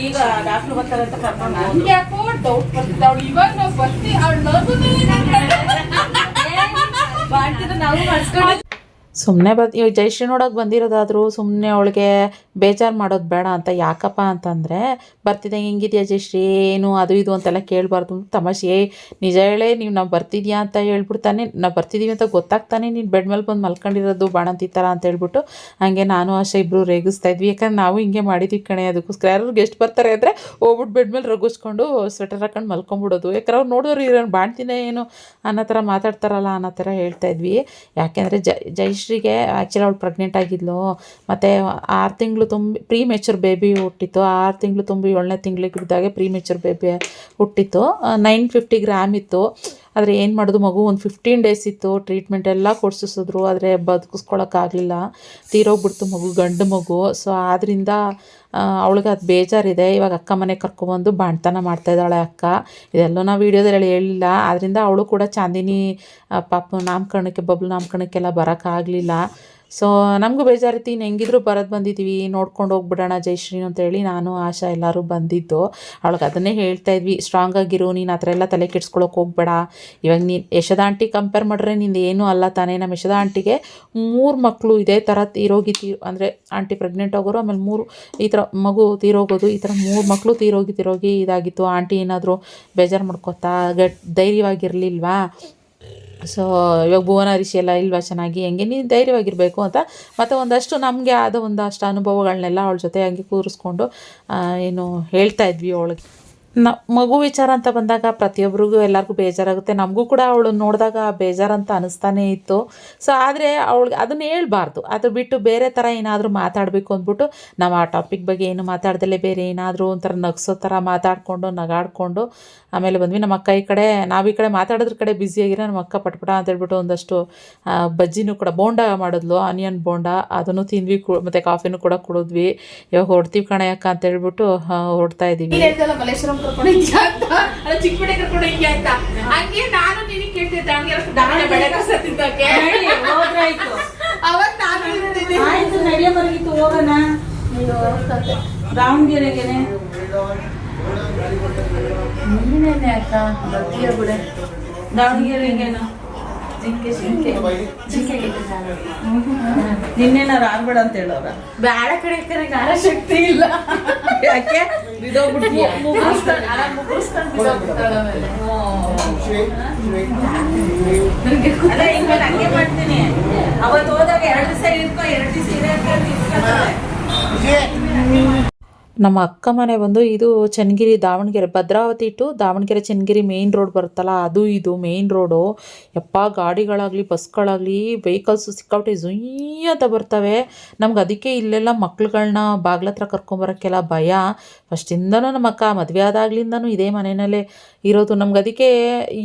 ಈಗ ಡಾಕ್ಟರ್ ಬರ್ತಾರಂತ ಕರ್ಕೊಂಡು ಹಂಗೆ ಯಾಕೋ ಡೌಟ್ ಬರ್ತಿದ್ದ ಅವಳು ಇವಾಗ ನಾವು ಬರ್ತೀವಿ ಅವಳು ನಾವು ಮಾಡಿಸ್ಕೊಂಡು ಸುಮ್ಮನೆ ಇವಾಗ ಜಯಶ್ರೀ ನೋಡೋಕೆ ಬಂದಿರೋದಾದರೂ ಸುಮ್ಮನೆ ಅವಳಿಗೆ ಬೇಜಾರು ಮಾಡೋದು ಬೇಡ ಅಂತ. ಯಾಕಪ್ಪ ಅಂತಂದರೆ ಬರ್ತಿದ್ದೆ ಹೆಂಗಿದ್ಯಾ ಜಯಶ್ರೀ ಏನು ಅದು ಇದು ಅಂತೆಲ್ಲ ಕೇಳಬಾರ್ದು. ತಮಾಷೆ ನಿಜ ಹೇಳೇ ನಾವು ಬರ್ತಿದ್ಯಾ ಅಂತ ಹೇಳ್ಬಿಡ್ತಾನೆ, ನಾವು ಬರ್ತಿದ್ದೀವಿ ಅಂತ ಗೊತ್ತಾಗ್ತಾನೆ ನೀನು ಬೆಡ್ ಮೇಲೆ ಬಂದು ಮಲ್ಕೊಂಡಿರೋದು ಬಾಣಂತಿ ಥರ ಅಂತ ಹೇಳ್ಬಿಟ್ಟು ಹಾಗೆ ನಾನು ಆಶಾ ಇಬ್ಬರು ರೇಗಿಸ್ತಾ ಇದ್ವಿ. ಯಾಕಂದ್ರೆ ನಾವು ಹಿಂಗೆ ಮಾಡಿದ್ವಿ ಕಣೆ. ಅದಕ್ಕೋಸ್ಕರ ಯಾರು ಗೆಸ್ಟ್ ಬರ್ತಾರೆ ಅಂದರೆ ಹೋಗ್ಬಿಟ್ಟು ಬೆಡ್ ಮೇಲೆ ರಗಿಸ್ಕೊಂಡು ಸ್ವೆಟರ್ ಹಾಕೊಂಡು ಮಲ್ಕೊಂಬಿಡೋದು. ಯಾಕಂದ್ರೆ ಅವ್ರು ನೋಡೋರು ಇರೋನು ಬಾಣ್ತಿನೇ ಏನು ಅನ್ನೋ ಥರ ಮಾತಾಡ್ತಾರಲ್ಲ ಅನ್ನೋ ಥರ ಹೇಳ್ತಾ ಇದ್ವಿ. ಯಾಕೆಂದರೆ ಜಯಶ್ರೀಗೆ ಆ್ಯಕ್ಚುಲಿ ಅವಳು ಪ್ರೆಗ್ನೆಂಟ್ ಆಗಿದ್ಲು, ಮತ್ತು 6 ತಿಂಗಳು ತುಂಬಿ ಪ್ರೀ ಮೆಚೂರ್ ಬೇಬಿ ಹುಟ್ಟಿತ್ತು. 6 ತಿಂಗಳು ತುಂಬಿ 7ನೇ ತಿಂಗಳಿಗೆ ಇದ್ದಾಗೆ ಪ್ರೀ ಮೆಚೂರ್ ಬೇಬಿ ಹುಟ್ಟಿತ್ತು. 950 ಗ್ರಾಮ್ ಇತ್ತು. ಆದರೆ ಏನು ಮಾಡೋದು, ಮಗು ಒಂದು 15 ಡೇಸ್ ಇತ್ತು. ಟ್ರೀಟ್ಮೆಂಟ್ ಎಲ್ಲ ಕೊಡಿಸಿದ್ರು, ಆದರೆ ಬದುಕಿಸ್ಕೊಳಕ್ಕಾಗಲಿಲ್ಲ, ತೀರೋಗ್ಬಿಡ್ತು ಮಗು, ಗಂಡು ಮಗು. ಸೊ ಆದ್ದರಿಂದ ಅವಳಿಗೆ ಅದು ಬೇಜಾರಿದೆ. ಇವಾಗ ಅಕ್ಕ ಮನೆಗೆ ಕರ್ಕೊಬಂದು ಬಾಣ್ತನ ಮಾಡ್ತಾಯಿದ್ದಾಳೆ ಅಕ್ಕ. ಇದೆಲ್ಲೋ ನಾವು ವೀಡಿಯೋದಲ್ಲಿ ಹೇಳಿಲ್ಲ. ಆದ್ದರಿಂದ ಅವಳು ಕೂಡ ಚಾಂದಿನಿ ಪಾಪ ನಾಮಕರಣಕ್ಕೆ ಬಬ್ಲು ನಾಮಕರಣಕ್ಕೆಲ್ಲ ಬರೋಕ್ಕಾಗಲಿಲ್ಲ. ಸೊ ನಮಗೂ ಬೇಜಾರಿತ್ತು, ಇನ್ನು ಹೆಂಗಿದ್ರು ಬರೋದು ಬಂದಿದ್ದೀವಿ, ನೋಡ್ಕೊಂಡು ಹೋಗ್ಬಿಡೋಣ ಜಯಶ್ರೀ ಅಂತೇಳಿ ನಾನು ಆಶಾ ಎಲ್ಲರೂ ಬಂದಿದ್ದು. ಅವಳಿಗೆ ಅದನ್ನೇ ಹೇಳ್ತಾ ಇದ್ವಿ, ಸ್ಟ್ರಾಂಗ್ ಆಗಿರು, ನೀನು ಆ ಥರ ಎಲ್ಲ ತಲೆ ಕೆಡ್ಸ್ಕೊಳಕ್ಕೆ ಹೋಗ್ಬೇಡ. ಇವಾಗ ನೀನು ಯಶೋಧ ಆಂಟಿ ಕಂಪೇರ್ ಮಾಡಿದ್ರೆ ನಿಂದು ಏನೂ ಅಲ್ಲ ತಾನೇ. ನಮ್ಮ ಯಶೋಧ ಆಂಟಿಗೆ 3 ಮಕ್ಕಳು ಇದೇ ಥರ ಅಂದರೆ ಆಂಟಿ ಪ್ರೆಗ್ನೆಂಟ್ ಆಗೋರು, ಆಮೇಲೆ 3 ಈ ಥರ ಮಗು ತೀರೋಗೋದು, ಈ ಥರ 3 ಮಕ್ಕಳು ತೀರೋಗಿ ಇದಾಗಿತ್ತು. ಆಂಟಿ ಏನಾದರೂ ಬೇಜಾರು ಮಾಡ್ಕೋತಾ ಧೈರ್ಯವಾಗಿರಲಿಲ್ವಾ. ಸೊ ಇವಾಗ ಭುವನ ಋಷಿ ಎಲ್ಲ ಇಲ್ವಾ ಚೆನ್ನಾಗಿ, ಹೆಂಗೆ ನೀನು ಧೈರ್ಯವಾಗಿರಬೇಕು ಅಂತ ಮತ್ತು ಒಂದಷ್ಟು ನಮಗೆ ಆದ ಒಂದಷ್ಟು ಅನುಭವಗಳನ್ನೆಲ್ಲ ಅವಳ ಜೊತೆ ಹಂಗೆ ಕೂರಿಸ್ಕೊಂಡು ಏನು ಹೇಳ್ತಾ ಇದ್ವಿ ಅವಳಿಗೆ. ಮಗು ವಿಚಾರ ಅಂತ ಬಂದಾಗ ಪ್ರತಿಯೊಬ್ಬರಿಗೂ ಎಲ್ಲರಿಗೂ ಬೇಜಾರಾಗುತ್ತೆ. ನಮಗೂ ಕೂಡ ಅವಳು ನೋಡಿದಾಗ ಬೇಜಾರಂತ ಅನ್ನಿಸ್ತಾನೇ ಇತ್ತು. ಸೊ ಆದರೆ ಅವಳಿಗೆ ಅದನ್ನು ಹೇಳ್ಬಾರ್ದು, ಅದು ಬಿಟ್ಟು ಬೇರೆ ಥರ ಏನಾದರೂ ಮಾತಾಡಬೇಕು ಅಂದ್ಬಿಟ್ಟು ನಾವು ಆ ಟಾಪಿಕ್ ಬಗ್ಗೆ ಏನು ಮಾತಾಡ್ದಲೇ ಬೇರೆ ಏನಾದರೂ ಒಂಥರ ನಗಿಸೋ ಥರ ಮಾತಾಡಿಕೊಂಡು ನಗಾಡಿಕೊಂಡು ಆಮೇಲೆ ಬಂದ್ವಿ. ನಮ್ಮ ಅಕ್ಕ ನಾವು ಈ ಕಡೆ ಮಾತಾಡೋದ್ರ ಕಡೆ ಬ್ಯುಸಿಯಾಗಿರೋ ನಮ್ಮ ಅಕ್ಕ ಪಟ್ಪಟ ಅಂತ ಹೇಳ್ಬಿಟ್ಟು ಒಂದಷ್ಟು ಬಜ್ಜಿನೂ ಕೂಡ ಬೋಂಡ ಮಾಡಿದ್ಲು, ಆನಿಯನ್ ಬೋಂಡ, ಅದನ್ನು ತಿಂದ್ವಿ. ಮತ್ತು ಕಾಫಿನೂ ಕೂಡ ಕುಡಿದ್ವಿ. ಇವಾಗ ಹೊಡ್ತೀವಿ ಕಣೆ ಅಕ್ಕ ಅಂತ ಹೇಳ್ಬಿಟ್ಟು ಹೊಡ್ತಾ ಇದ್ದೀವಿ. ಚಿಕ್ಕಪೇಟೆ ಕರ್ಕೊಂಡು ಹಿಂಗೆ ಅಂತ ಹಂಗೆ ನಾನು ನಿನಗೆ ಕೇಳ್ತಿದ್ದೆ ಅವಾಗ ನಾನು ಆಯ್ತು ನಡೆಯೋವರೆಗಿತ್ತು ಹೋಗೋಣ ದಾವಣಗೆರೆಗೆನೆ. ನೀನೇನೆ ಅಕ್ಕ ಬರ್ತೀಯ ಬಿಡೆ ದಾವಣಗೆರೆಗೇನು ಜಿಂಕೆ ನಿನ್ನೇನಾರು ಆಗ್ಬೇಡ ಅಂತ ಹೇಳೋರ ಬೇಡ ಕಡೆ ಗಾಳ ಶಕ್ತಿ ಇಲ್ಲ. ಯಾಕೆ ಬಿದೋಗ್ಬಿಡ್ತೀಯ? ಅದೇ ಇನ್ಮೇಲೆ ಹಂಗೆ ಮಾಡ್ತೀನಿ. ಅವತ್ತು ಹೋದಾಗ 2 ದಿವಸ ಇರ್ಕೊ, 2 ದಿವಸ ನಮ್ಮ ಅಕ್ಕ ಮನೆ ಬಂದು ಇದು Channagiri Davangere, Bhadravati to Davangere Channagiri main road ಬರುತ್ತಲ್ಲ, ಅದು ಇದು ಮೇಯ್ನ್ ರೋಡು. ಯಪ್ಪ ಗಾಡಿಗಳಾಗಲಿ ಬಸ್ಗಳಾಗಲಿ ವೆಹಿಕಲ್ಸು ಸಿಕ್ಕಾಬಿಟ್ಟೆ ಜುಯ್ ಅಂತ ಬರ್ತವೆ. ನಮ್ಗೆ ಅದಕ್ಕೆ ಇಲ್ಲೆಲ್ಲ ಮಕ್ಳುಗಳನ್ನ ಬಾಗ್ಲತ್ರ ಕರ್ಕೊಂಬರೋಕ್ಕೆಲ್ಲ ಭಯ. ಫಸ್ಟಿಂದನೂ ನಮ್ಮ ಅಕ್ಕ ಮದುವೆ ಆದಾಗ್ಲಿಂದನೂ ಇದೇ ಮನೆಯಲ್ಲೇ ಇರೋದು. ನಮ್ಗೆ ಅದಕ್ಕೆ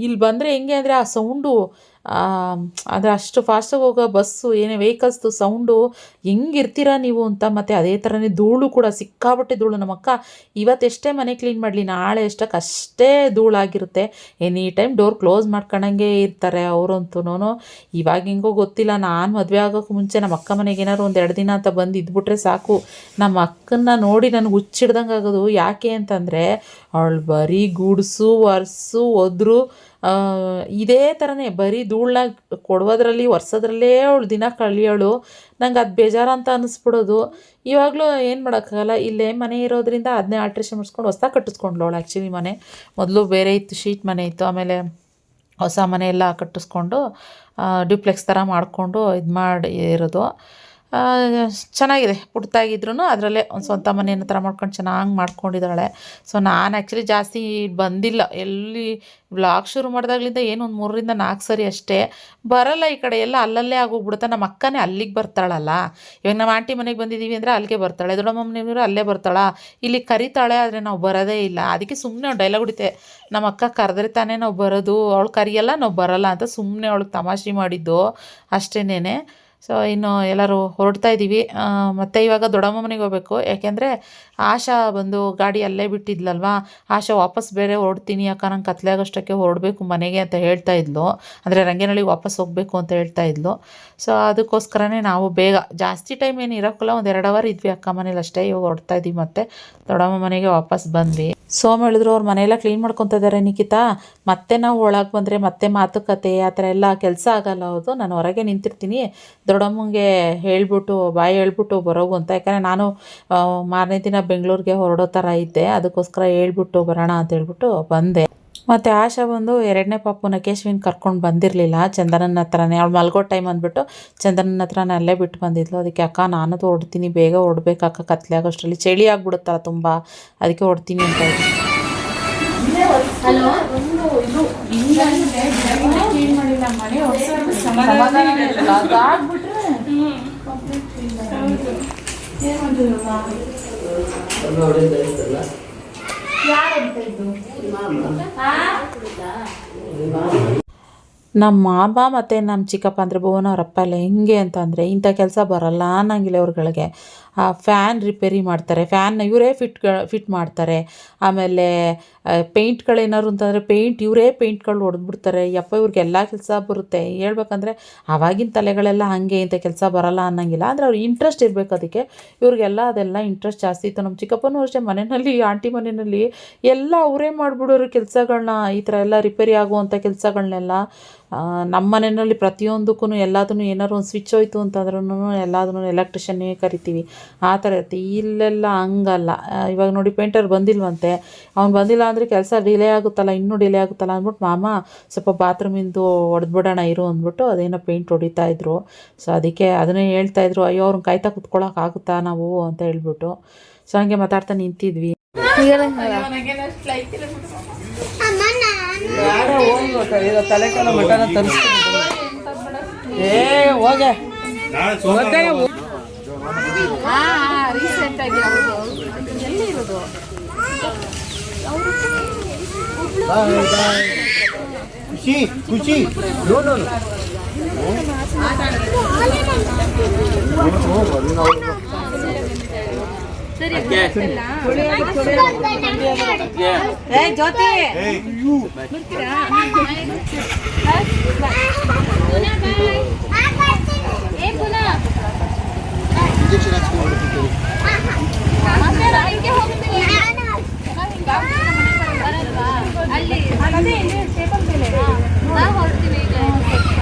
ಇಲ್ಲಿ ಬಂದರೆ ಹೆಂಗೆ ಅಂದರೆ ಆ ಸೌಂಡು, ಆದರೆ ಅಷ್ಟು ಫಾಸ್ಟಾಗಿ ಹೋಗೋ ಬಸ್ಸು ಏನೇ ವೆಹಿಕಲ್ಸ್ದು ಸೌಂಡು ಹೆಂಗಿರ್ತೀರ ನೀವು ಅಂತ. ಮತ್ತು ಅದೇ ಥರನೇ ಧೂಳು ಕೂಡ ಸಿಕ್ಕಾಬಟ್ಟೆ ಧೂಳು. ನಮ್ಮ ಅಕ್ಕ ಇವತ್ತೆಷ್ಟೇ ಮನೆ ಕ್ಲೀನ್ ಮಾಡಲಿ ನಾಳೆ ಎಷ್ಟಕ್ಕೆ ಅಷ್ಟೇ ಧೂಳಾಗಿರುತ್ತೆ. ಎನಿ ಟೈಮ್ ಡೋರ್ ಕ್ಲೋಸ್ ಮಾಡ್ಕೊಂಡಂಗೆ ಇರ್ತಾರೆ ಅವರಂತೂ. ಇವಾಗ ಹೆಂಗೋ ಗೊತ್ತಿಲ್ಲ, ನಾನು ಮದುವೆ ಆಗೋಕ್ಕೆ ಮುಂಚೆ ನಮ್ಮ ಅಕ್ಕ ಮನೆಗೆ ಏನಾದ್ರು 1-2 ದಿನ ಅಂತ ಬಂದು ಇದ್ಬಿಟ್ರೆ ಸಾಕು, ನಮ್ಮ ಅಕ್ಕನ್ನ ನೋಡಿ ನನಗೆ ಹುಚ್ಚಿಡ್ದಂಗೆ ಆಗೋದು. ಯಾಕೆ ಅಂತಂದರೆ ಅವಳು ಬರೀ ಗುಡ್ಸು ಒರೆಸು ಒದ್ರು ಇದೇ ಥರನೇ ಬರೀ ಧೂಳನ್ನ ಕೊಡೋದ್ರಲ್ಲಿ ಒರೆಸೋದ್ರಲ್ಲೇ ಅವಳು ದಿನ ಕಳಿಯೋಳು. ನಂಗೆ ಅದು ಬೇಜಾರಂತ ಅನ್ನಿಸ್ಬಿಡೋದು. ಇವಾಗಲೂ ಏನು ಮಾಡೋಕ್ಕಾಗಲ್ಲ, ಇಲ್ಲೇ ಮನೆ ಇರೋದ್ರಿಂದ ಅದನ್ನೇ ಆಲ್ಟ್ರೇಷನ್ ಮಾಡಿಸ್ಕೊಂಡು ಹೊಸ್ದಾಗಿ ಕಟ್ಟಿಸ್ಕೊಂಡ್ಳು ಅವಳು. ಆ್ಯಕ್ಚುಲಿ ಮನೆ ಮೊದಲು ಬೇರೆ ಇತ್ತು, ಶೀಟ್ ಮನೆ ಇತ್ತು, ಆಮೇಲೆ ಹೊಸ ಮನೆ ಎಲ್ಲ ಕಟ್ಟಿಸ್ಕೊಂಡು ಡ್ಯೂಪ್ಲೆಕ್ಸ್ ಥರ ಮಾಡಿಕೊಂಡು ಇದು ಮಾಡಿ ಇರೋದು. ಚೆನ್ನಾಗಿದೆ, ಪುಟ್ಟಾಗಿದ್ರೂ ಅದರಲ್ಲೇ ಒಂದು ಸ್ವಂತ ಮನೆಯನ್ನು ಥರ ಮಾಡ್ಕೊಂಡು ಚೆನ್ನಾಗಿ ಮಾಡ್ಕೊಂಡಿದ್ದಾಳೆ. ಸೊ ನಾನು ಆ್ಯಕ್ಚುಲಿ ಜಾಸ್ತಿ ಬಂದಿಲ್ಲ, ಎಲ್ಲಿ ವ್ಲಾಗ್ ಶುರು ಮಾಡಿದಾಗ್ಲಿಂದ ಏನು ಒಂದು 3-4 ಸರಿ ಅಷ್ಟೇ ಬರಲ್ಲ. ಈ ಕಡೆ ಎಲ್ಲ ಅಲ್ಲಲ್ಲೇ ಆಗೋಗ್ಬಿಡುತ್ತೆ. ನಮ್ಮ ಅಕ್ಕನೇ ಅಲ್ಲಿಗೆ ಬರ್ತಾಳಲ್ಲ. ಇವಾಗ ನಮ್ಮ ಆಂಟಿ ಮನೆಗೆ ಬಂದಿದ್ದೀವಿ ಅಂದರೆ ಅಲ್ಲಿಗೆ ಬರ್ತಾಳೆ, ದೊಡ್ಡಮ್ಮನಿವರು ಅಲ್ಲೇ ಬರ್ತಾಳೆ, ಇಲ್ಲಿ ಕರಿತಾಳೆ, ಆದರೆ ನಾವು ಬರೋದೇ ಇಲ್ಲ. ಅದಕ್ಕೆ ಸುಮ್ಮನೆ ಅವ್ಳು ಡೈಲಾಗ್ ಹೊಡಿತೆ, ನಮ್ಮ ಅಕ್ಕ ಕರೆದ್ರೆ ತಾನೇ ನಾವು ಬರೋದು, ಅವಳು ಕರಿಯಲ್ಲ ನಾವು ಬರಲ್ಲ ಅಂತ ಸುಮ್ಮನೆ ಅವಳಿಗೆ ತಮಾಷೆ ಮಾಡಿದ್ದು ಅಷ್ಟೇನೇ. ಸೊ ಇನ್ನು ಎಲ್ಲರೂ ಹೊರಡ್ತಾ ಇದ್ದೀವಿ. ಮತ್ತು ಇವಾಗ ದೊಡ್ಡಮ್ಮ ಮನೆಗೆ ಹೋಗ್ಬೇಕು. ಯಾಕೆಂದರೆ ಆಶಾ ಬಂದು ಗಾಡಿ ಅಲ್ಲೇ ಬಿಟ್ಟಿದ್ಲಲ್ವಾ, ಆಶಾ ವಾಪಸ್ ಬೇರೆ ಹೊರಡ್ತೀನಿ ಅಕ್ಕ, ನಂಗೆ ಕತ್ಲೆ ಆಗೋಷ್ಟಕ್ಕೆ ಹೊರಡಬೇಕು ಮನೆಗೆ ಅಂತ ಹೇಳ್ತಾ ಇದ್ಲು. ಅಂದರೆ ರಂಗೇನಹಳ್ಳಿಗೆ ವಾಪಸ್ ಹೋಗಬೇಕು ಅಂತ ಹೇಳ್ತಾ ಇದ್ಲು. ಸೊ ಅದಕ್ಕೋಸ್ಕರನೇ ನಾವು ಬೇಗ, ಜಾಸ್ತಿ ಟೈಮ್ ಏನು ಇರೋಕ್ಕಲ್ಲ, ಒಂದು 2 ಅವರ್ ಇದ್ವಿ ಅಕ್ಕ ಮನೇಲಿ ಅಷ್ಟೇ. ಇವಾಗ ಹೊರಡ್ತಾ ಇದ್ವಿ ಮತ್ತು ದೊಡ್ಡಮ್ಮ ಮನೆಗೆ ವಾಪಸ್ ಬಂದ್ವಿ. ಸೋಮ ಹೇಳಿದ್ರು ಅವ್ರ ಮನೆಯೆಲ್ಲ ಕ್ಲೀನ್ ಮಾಡ್ಕೊತಾ ಇದ್ದಾರೆ ನಿಖಿತಾ, ಮತ್ತೆ ನಾವು ಒಳಗೆ ಬಂದರೆ ಮತ್ತೆ ಮಾತುಕತೆ ಆ ಥರ ಎಲ್ಲ ಕೆಲಸ ಆಗಲ್ಲ. ಹೌದು, ನಾನು ಹೊರಗೆ ನಿಂತಿರ್ತೀನಿ, ದೊಡ್ಡಮ್ಮಂಗೆ ಹೇಳ್ಬಿಟ್ಟು ಬಾಯಿ ಹೇಳ್ಬಿಟ್ಟು ಬರೋಗು ಅಂತ. ಯಾಕಂದರೆ ನಾನು ಮಾರನೇ ದಿನ ಬೆಂಗಳೂರಿಗೆ ಹೊರಡೋ ಥರ ಇದ್ದೆ, ಅದಕ್ಕೋಸ್ಕರ ಹೇಳ್ಬಿಟ್ಟು ಬರೋಣ ಅಂತ ಹೇಳ್ಬಿಟ್ಟು ಬಂದೆ. ಮತ್ತು ಆಶಾ ಬಂದು 2ನೇ ಪಾಪುನ ಕೇಶವಿನ ಕರ್ಕೊಂಡು ಬಂದಿರಲಿಲ್ಲ, ಚಂದನನ ಹತ್ರನೇ. ಅವಳು ಮಲ್ಗೋ ಟೈಮ್ ಅಂದ್ಬಿಟ್ಟು ಚಂದನನ ಹತ್ರನೇ ಅಲ್ಲೇ ಬಿಟ್ಟು ಬಂದಿದ್ಲು. ಅದಕ್ಕೆ ಅಕ್ಕ ನಾನು ಹೊರಡ್ತೀನಿ, ಬೇಗ ಹೊರಡ್ಬೇಕು ಅಕ್ಕ, ಕತ್ಲೆ ಆಗೋಷ್ಟರಲ್ಲಿ ಚಳಿ ಆಗ್ಬಿಡುತ್ತಲ್ಲ ತುಂಬ, ಅದಕ್ಕೆ ಹೊರಡ್ತೀನಿ ಅಂತ ಇದ್ದೆ. ನಮ್ಮ ಮಾಮ ಮತ್ತು ನಮ್ಮ ಚಿಕ್ಕಪ್ಪ ಅಂದರೆ ಭುವನ ಅವರಪ್ಪ ಎಲ್ಲ ಹೆಂಗೆ ಅಂತಂದರೆ, ಇಂಥ ಕೆಲಸ ಬರಲ್ಲ ಅನ್ನಂಗಿಲ್ಲ ಅವ್ರುಗಳಿಗೆ. ಆ ಫ್ಯಾನ್ ರಿಪೇರಿ ಮಾಡ್ತಾರೆ, ಫ್ಯಾನ್ನ ಇವರೇ ಫಿಟ್ ಮಾಡ್ತಾರೆ. ಆಮೇಲೆ ಪೇಂಟ್ಗಳೇನಾದ್ರು ಅಂತಂದರೆ ಇವರೇ ಪೇಂಟ್ಗಳು ಹೊಡೆದ್ಬಿಡ್ತಾರೆ. ಯಪ್ಪ ಇವ್ರಿಗೆಲ್ಲ ಕೆಲಸ ಬರುತ್ತೆ. ಹೇಳ್ಬೇಕಂದ್ರೆ ಆವಾಗಿನ ತಲೆಗಳೆಲ್ಲ ಹಾಗೆ, ಇಂಥ ಕೆಲಸ ಬರಲ್ಲ ಅನ್ನಂಗಿಲ್ಲ. ಅಂದರೆ ಅವ್ರು ಇಂಟ್ರೆಸ್ಟ್ ಇರಬೇಕು ಅದಕ್ಕೆ. ಇವ್ರಿಗೆಲ್ಲ ಅದೆಲ್ಲ ಇಂಟ್ರೆಸ್ಟ್ ಜಾಸ್ತಿ ಇತ್ತು. ನಮ್ಮ ಚಿಕ್ಕಪ್ಪನೂ ಅಷ್ಟೇ, ಮನೆಯಲ್ಲಿ ಆಂಟಿ ಮನೆಯಲ್ಲಿ ಎಲ್ಲ ಅವರೇ ಮಾಡಿಬಿಡೋರು ಕೆಲಸಗಳನ್ನ, ಈ ಥರ ಎಲ್ಲ ರಿಪೇರಿ ಆಗುವಂಥ ಕೆಲಸಗಳನ್ನೆಲ್ಲ. ನಮ್ಮ ಮನೆಯಲ್ಲಿ ಪ್ರತಿಯೊಂದಕ್ಕೂ ಎಲ್ಲದನ್ನು ಏನಾದ್ರು ಒಂದು ಸ್ವಿಚ್ ಹೋಯ್ತು ಅಂತಂದ್ರೂ ಎಲ್ಲದನ್ನು ಎಲೆಕ್ಟ್ರಿಷನ್ನೇ ಕರಿತೀವಿ, ಆ ಥರ ಇರುತ್ತೆ. ಇಲ್ಲೆಲ್ಲ ಹಂಗಲ್ಲ. ಇವಾಗ ನೋಡಿ ಪೇಂಟರ್ ಬಂದಿಲ್ವಂತೆ, ಅವ್ನು ಬಂದಿಲ್ಲ ಅಂದರೆ ಕೆಲಸ ಡಿಲೇ ಆಗುತ್ತಲ್ಲ, ಇನ್ನೂ ಡಿಲೇ ಆಗುತ್ತಲ್ಲ ಅಂದ್ಬಿಟ್ಟು ಮಾಮ ಸ್ವಲ್ಪ ಬಾತ್ರೂಮಿಂದು ಹೊಡೆದ್ಬಿಡೋಣ ಇರು ಅಂದ್ಬಿಟ್ಟು ಅದೇನೋ ಪೇಂಟ್ ಹೊಡಿತಾ ಇದ್ರು. ಸೊ ಅದಕ್ಕೆ ಅದನ್ನೇ ಹೇಳ್ತಾಯಿದ್ರು, ಅಯ್ಯೋ ಅವ್ರನ್ನ ಕಾಯ್ತಾ ಕುತ್ಕೊಳ್ಳೋಕ್ಕಾಗುತ್ತಾ ನಾವು ಅಂತ ಹೇಳ್ಬಿಟ್ಟು. ಸೊ ಹಂಗೆ ಮಾತಾಡ್ತಾ ನಿಂತಿದ್ವಿ. ತಲೆಕಾಲ ಮಟನ ತರಿಸ್ತೀನಿ. ಹೋಗೆ ರೀಸೆಂಟ್ ಆಗಿ ಎಲ್ಲಿ ಇರೋದು ಖುಷಿ ಖುಷಿ ನೋಡು ಜ್ಯೋತಿ ಇಂಜೆಕ್ಷನ್ ಹಾಕ್ಸ್ಕೊಂಡು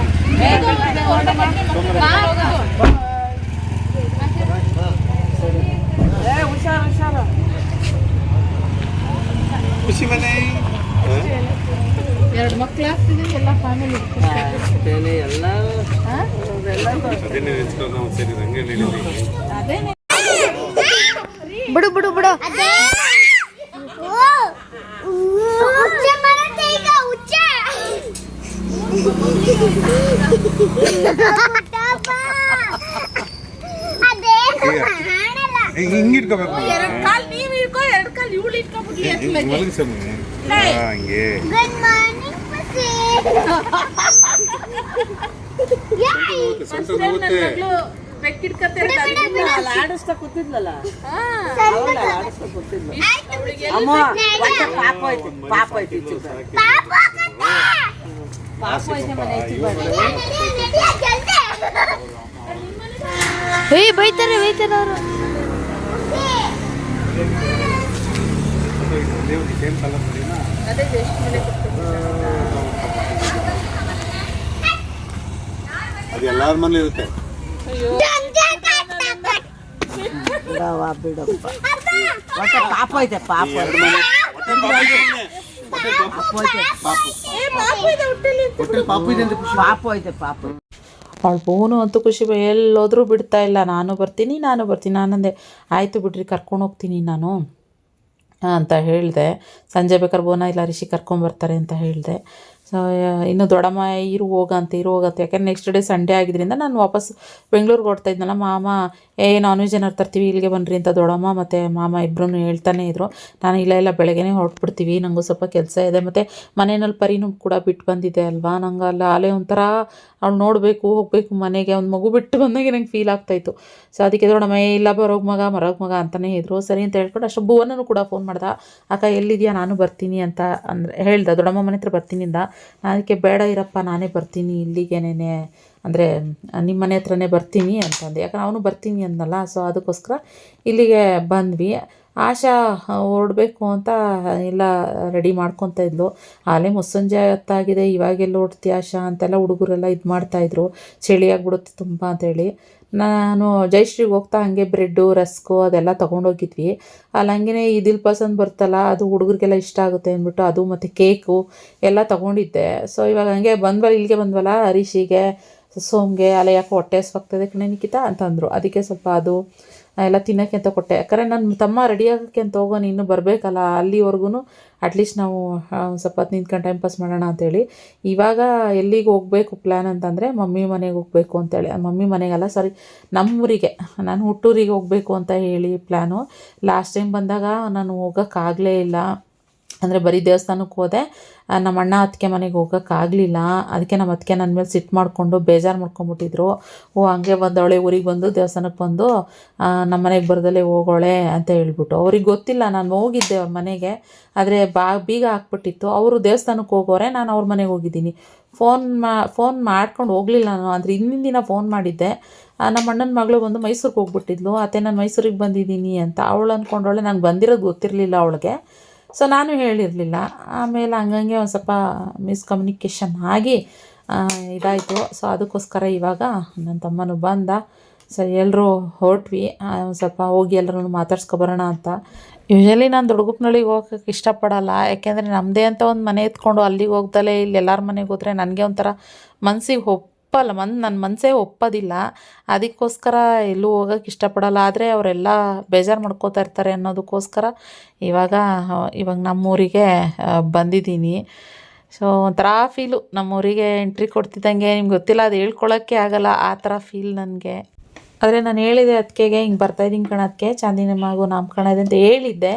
ಖುಷಿ ಮನೆ 2 ಮಕ್ಳು ಆಗ್ತಿದೆ, ಎಲ್ಲ ಫ್ಯಾಮಿಲಿ ಎಲ್ಲ ಅದೇನೇ ನೆನ್ಸ್ಕೊಂಡು ನಾವು ಸರಿ ರಂಗೇನಹಳ್ಳಿ ಬಿಡು ಬಿಡು ಬಿಡು ಹಿಂಗಿಟ್ಕೋಬೇಕು ಕಾಲ್ ನೀವ್ ಇಟ್ಕೋ, 2 ಕಾಲ್ ಇವಳು ಇಟ್ಕೊಬಿಡಿ. ಹಂಗೆ ಆಡಿಸ್ತಾ ಕೂತಿದ್ಲಲ್ಲ, ಆಡಿಸ್ತಾ ಕೂತಿದ್ಲು. ಅಮ್ಮ ಪಾಪ ಐತಿ, ಪಾಪ ಐತಿ, ಪಾಪ ಐತೆ ಮನೆ ಬೈತಾರೆ ಅವರು. ಅದು ಎಲ್ಲಾರ ಮನೇಲಿ ಇರುತ್ತೆ. ಬಿಡಪ್ಪ, ಪಾಪ ಐತೆ, ಪಾಪ ಪಾಪ ಐತೆ, ಪಾಪ. ಅವಳು ಫೋನು ಅಂತೂ ಖುಷಿ ಎಲ್ಲೋದ್ರೂ ಬಿಡ್ತಾ ಇಲ್ಲ. ನಾನು ಬರ್ತೀನಿ ನಾನಂದೆ, ಆಯಿತು ಬಿಡ್ರಿ ಕರ್ಕೊಂಡು ಹೋಗ್ತೀನಿ ನಾನು ಅಂತ ಹೇಳಿದೆ. ಸಂಜೆ ಬೇಕಾದ್ರೆ ಬೋನ ಇಲ್ಲ ರಿಷಿ ಕರ್ಕೊಂಬರ್ತಾರೆ ಅಂತ ಹೇಳಿದೆ. ಸೊ ಇನ್ನು ದೊಡ್ಡಮ್ಮ ಇರು ಹೋಗಂತೆ ಯಾಕೆಂದ್ರೆ ನೆಕ್ಸ್ಟ್ ಡೇ ಸಂಡೇ ಆಗಿದ್ದರಿಂದ ನಾನು ವಾಪಸ್ ಬೆಂಗಳೂರಿಗೆ ಹೊರಡ್ತಾ ಇದ್ನಲ್ಲ. ಮಾಮ ನಾನ್ ವೆಜ್ ಏನಾರು ತರ್ತೀವಿ ಇಲ್ಲಿಗೆ ಬನ್ನಿರಿ ಅಂತ ದೊಡ್ಡಮ್ಮ ಮತ್ತು ಮಾಮ ಇಬ್ಬರೂ ಹೇಳ್ತಾನೆ ಇದ್ರು. ನಾನು ಇಲ್ಲ ಬೆಳಗ್ಗೆನೇ ಹೊರಟ್ಬಿಡ್ತೀವಿ, ನನಗೂ ಸ್ವಲ್ಪ ಕೆಲಸ ಇದೆ, ಮತ್ತು ಮನೆಯಲ್ಲಿ ಪರಿನೂ ಕೂಡ ಬಿಟ್ಟು ಬಂದಿದೆ ಅಲ್ವಾ, ನಂಗೆ ಅಲ್ಲೇ ಒಂಥರ ಅವ್ಳು ನೋಡಬೇಕು ಹೋಗಬೇಕು ಮನೆಗೆ, ಒಂದು ಮಗು ಬಿಟ್ಟು ಬಂದಾಗೆ ನಂಗೆ ಫೀಲ್ ಆಗ್ತಾಯಿತ್ತು. ಸೊ ಅದಕ್ಕೆ ದೊಡ್ಡಮ್ಮ ಇಲ್ಲ ಬರೋಗ ಮಗ ಅಂತಲೇ ಇದ್ರು. ಸರಿ ಅಂತ ಹೇಳ್ಕೊಂಡು ಅಷ್ಟು ಭುವನೂ ಕೂಡ ಫೋನ್ ಮಾಡ್ದ, ಅಕ್ಕ ಎಲ್ಲಿದೆಯಾ ನಾನು ಬರ್ತೀನಿ ಅಂತ ಹೇಳ್ದೆ. ದೊಡ್ಡಮ್ಮ ಮನೆ ಹತ್ರ ಬರ್ತೀನಿ ಅಂದ. ಅದಕ್ಕೆ ಬೇಡ ಇರಪ್ಪ ನಾನೇ ಬರ್ತೀನಿ ಇಲ್ಲಿಗೇನೆ, ಅಂದರೆ ನಿಮ್ಮ ಮನೆ ಹತ್ರನೇ ಬರ್ತೀನಿ ಅಂತಂದೆ. ಯಾಕಂದ್ರೆ ಅವನು ಬರ್ತೀನಿ ಅಂದಲ್ಲ. ಸೊ ಅದಕ್ಕೋಸ್ಕರ ಇಲ್ಲಿಗೆ ಬಂದ್ವಿ. ಆಶಾ ಹೊರಡಬೇಕು ಅಂತ ಎಲ್ಲ ರೆಡಿ ಮಾಡ್ಕೊತಾ ಇದ್ಲು. ಆಲೇ ಮುಸ್ಸಂಜೆ ಹೊತ್ತಾಗಿದೆ, ಇವಾಗೆಲ್ಲ ಹೊಡ್ತಿ ಆಶಾ ಅಂತೆಲ್ಲ ಹುಡುಗರೆಲ್ಲ ಇದು ಮಾಡ್ತಾಯಿದ್ರು, ಚಳಿ ಆಗಿಬಿಡುತ್ತೆ ತುಂಬ ಅಂತೇಳಿ. ನಾನು ಜಯಶ್ರೀಗೆ ಹೋಗ್ತಾ ಹಾಗೆ ಬ್ರೆಡ್ಡು ರಸ್ಕು ಅದೆಲ್ಲ ತೊಗೊಂಡೋಗಿದ್ವಿ. ಅಲ್ಲಿ ಹಂಗೆ ಈ ದಿಲ್ ಪಸಂದ್ ಬರ್ತಲ್ಲ, ಅದು ಹುಡುಗರಿಗೆಲ್ಲ ಇಷ್ಟ ಆಗುತ್ತೆ ಅಂದ್ಬಿಟ್ಟು ಅದು ಮತ್ತು ಕೇಕು ಎಲ್ಲ ತೊಗೊಂಡಿದ್ದೆ. ಸೊ ಇವಾಗ ಹಂಗೆ ಇಲ್ಲಿಗೆ ಬಂದ್ವಲ್ಲ, ಹರೀಶಿಗೆ ಸೋಮ್ಗೆ ಅಲ್ಲ ಯಾಕೆ ಹೊಟ್ಟೆ ಹಸ್ವಾಗ್ತದೆ ಕಣೆ ನಿಖಿತಾ ಅಂತಂದರು. ಅದಕ್ಕೆ ಸ್ವಲ್ಪ ಅದು ಎಲ್ಲ ತಿನ್ನೋಕ್ಕೆ ಅಂತ ಕೊಟ್ಟೆ. ಯಾಕಂದರೆ ನನ್ನ ತಮ್ಮ ರೆಡಿ ಆಗೋಕ್ಕೆ ಅಂತ ಹೋಗೋನು, ಇನ್ನೂ ಬರಬೇಕಲ್ಲ, ಅಲ್ಲಿವರೆಗೂ ಅಟ್ಲೀಸ್ಟ್ ನಾವು ಸ್ವಲ್ಪ ಹೊತ್ತು ನಿಂತ್ಕೊಂಡು ಟೈಮ್ ಪಾಸ್ ಮಾಡೋಣ ಅಂತೇಳಿ. ಇವಾಗ ಎಲ್ಲಿಗೆ ಹೋಗಬೇಕು ಪ್ಲ್ಯಾನ್ ಅಂತಂದರೆ ಮಮ್ಮಿ ಮನೆಗೆ ಹೋಗಬೇಕು ಅಂತೇಳಿ, ಮಮ್ಮಿ ಮನೆಗಲ್ಲ ಸಾರಿ ನಮ್ಮೂರಿಗೆ, ನಾನು ಹುಟ್ಟೂರಿಗೆ ಹೋಗಬೇಕು ಅಂತ ಹೇಳಿ ಪ್ಲ್ಯಾನು. ಲಾಸ್ಟ್ ಟೈಮ್ ಬಂದಾಗ ನಾನು ಹೋಗೋಕ್ಕಾಗಲೇ ಇಲ್ಲ, ಅಂದರೆ ಬರೀ ದೇವಸ್ಥಾನಕ್ಕೆ ಹೋದೆ, ನಮ್ಮ ಅಣ್ಣ ಅತ್ತಿಗೆ ಮನೆಗೆ ಹೋಗೋಕ್ಕಾಗಲಿಲ್ಲ. ಅದಕ್ಕೆ ನಮ್ಮ ಅತ್ತಿಗೆ ನನ್ನ ಮೇಲೆ ಸಿಟ್ಟು ಮಾಡಿಕೊಂಡು ಬೇಜಾರು ಮಾಡ್ಕೊಂಬಿಟ್ಟಿದ್ರು. ಹಂಗೆ ಬಂದವಳೆ ಊರಿಗೆ ಬಂದು ದೇವಸ್ಥಾನಕ್ಕೆ ಬಂದು ನಮ್ಮ ಮನೆಗೆ ಬರ್ದಲ್ಲೇ ಹೋಗೋಳೆ ಅಂತ ಹೇಳ್ಬಿಟ್ಟು. ಅವ್ರಿಗೆ ಗೊತ್ತಿಲ್ಲ ನಾನು ಹೋಗಿದ್ದೆ ಅವ್ರ ಮನೆಗೆ, ಆದರೆ ಬೀಗ ಹಾಕ್ಬಿಟ್ಟಿತ್ತು. ಅವರು ದೇವಸ್ಥಾನಕ್ಕೆ ಹೋಗೋರೆ, ನಾನು ಅವ್ರ ಮನೆಗೆ ಹೋಗಿದ್ದೀನಿ. ಫೋನ್ ಮಾಡ್ಕೊಂಡು ಹೋಗಲಿಲ್ಲ ನಾನು, ಅಂದರೆ ಹಿಂದಿನ ದಿನ ಫೋನ್ ಮಾಡಿದ್ದೆ. ನಮ್ಮ ಅಣ್ಣನ ಮಗಳು ಬಂದು ಮೈಸೂರಿಗೆ ಹೋಗ್ಬಿಟ್ಟಿದ್ಲು, ಅತ್ತೆ ನಾನು ಮೈಸೂರಿಗೆ ಬಂದಿದ್ದೀನಿ ಅಂತ. ಅವಳು ಅಂದ್ಕೊಂಡವಳೆ, ನಂಗೆ ಬಂದಿರೋದು ಗೊತ್ತಿರಲಿಲ್ಲ ಅವಳಿಗೆ. ಸೊ ನಾನು ಹೇಳಿರಲಿಲ್ಲ. ಆಮೇಲೆ ಹಂಗಂಗೆ ಒಂದು ಸ್ವಲ್ಪ ಮಿಸ್ಕಮ್ಯುನಿಕೇಷನ್ ಆಗಿ ಇದಾಯಿತು. ಸೊ ಅದಕ್ಕೋಸ್ಕರ ಇವಾಗ ನನ್ನ ತಮ್ಮನೂ ಬಂದ. ಸೊ ಎಲ್ಲರೂ ಹೊರಟ್ವಿ, ಒಂದು ಸ್ವಲ್ಪ ಹೋಗಿ ಎಲ್ಲರೂ ಮಾತಾಡ್ಸ್ಕೊಬರೋಣ ಅಂತ. ಯೂಶ್ವಲಿ ನಾನು ದೊಡ್ಡಗುಪ್ಪನಳ್ಳಿಗೆ ಹೋಗೋಕ್ಕೆ ಇಷ್ಟಪಡಲ್ಲ, ಯಾಕೆಂದರೆ ನಮ್ಮದೇ ಅಂತ ಒಂದು ಮನೆ ಎತ್ಕೊಂಡು ಅಲ್ಲಿಗೆ ಹೋಗ್ದಲೇ ಇಲ್ಲಿ ಎಲ್ಲರ ಮನೆಗೆ ಹೋದರೆ ನನಗೆ ಒಂಥರ ಮನಸ್ಸಿಗೆ ನನ್ನ ಮನಸ್ಸೇ ಒಪ್ಪೋದಿಲ್ಲ. ಅದಕ್ಕೋಸ್ಕರ ಎಲ್ಲೂ ಹೋಗೋಕ್ಕೆ ಇಷ್ಟಪಡಲ್ಲ. ಆದರೆ ಅವರೆಲ್ಲ ಬೇಜಾರು ಮಾಡ್ಕೋತಾ ಇರ್ತಾರೆ ಅನ್ನೋದಕ್ಕೋಸ್ಕರ ಇವಾಗ ನಮ್ಮೂರಿಗೆ ಬಂದಿದ್ದೀನಿ. ಸೊ ಒಂಥರ ಫೀಲು, ನಮ್ಮೂರಿಗೆ ಎಂಟ್ರಿ ಕೊಡ್ತಿದ್ದಂಗೆ ನಿಮ್ಗೆ ಗೊತ್ತಿಲ್ಲ, ಅದು ಹೇಳ್ಕೊಳಕ್ಕೆ ಆಗಲ್ಲ, ಆ ಥರ ಫೀಲ್ ನನಗೆ. ಆದರೆ ನಾನು ಹೇಳಿದೆ ಅದಕ್ಕೆ ಹಿಂಗೆ ಬರ್ತಾಯಿದ್ದೀನಿ ಕಣಕ್ಕೆ, ಚಾಂದಿನಿ ಮಗು ನಾಮಕರಣ ಇದೆ ಅಂತ ಹೇಳಿದ್ದೆ.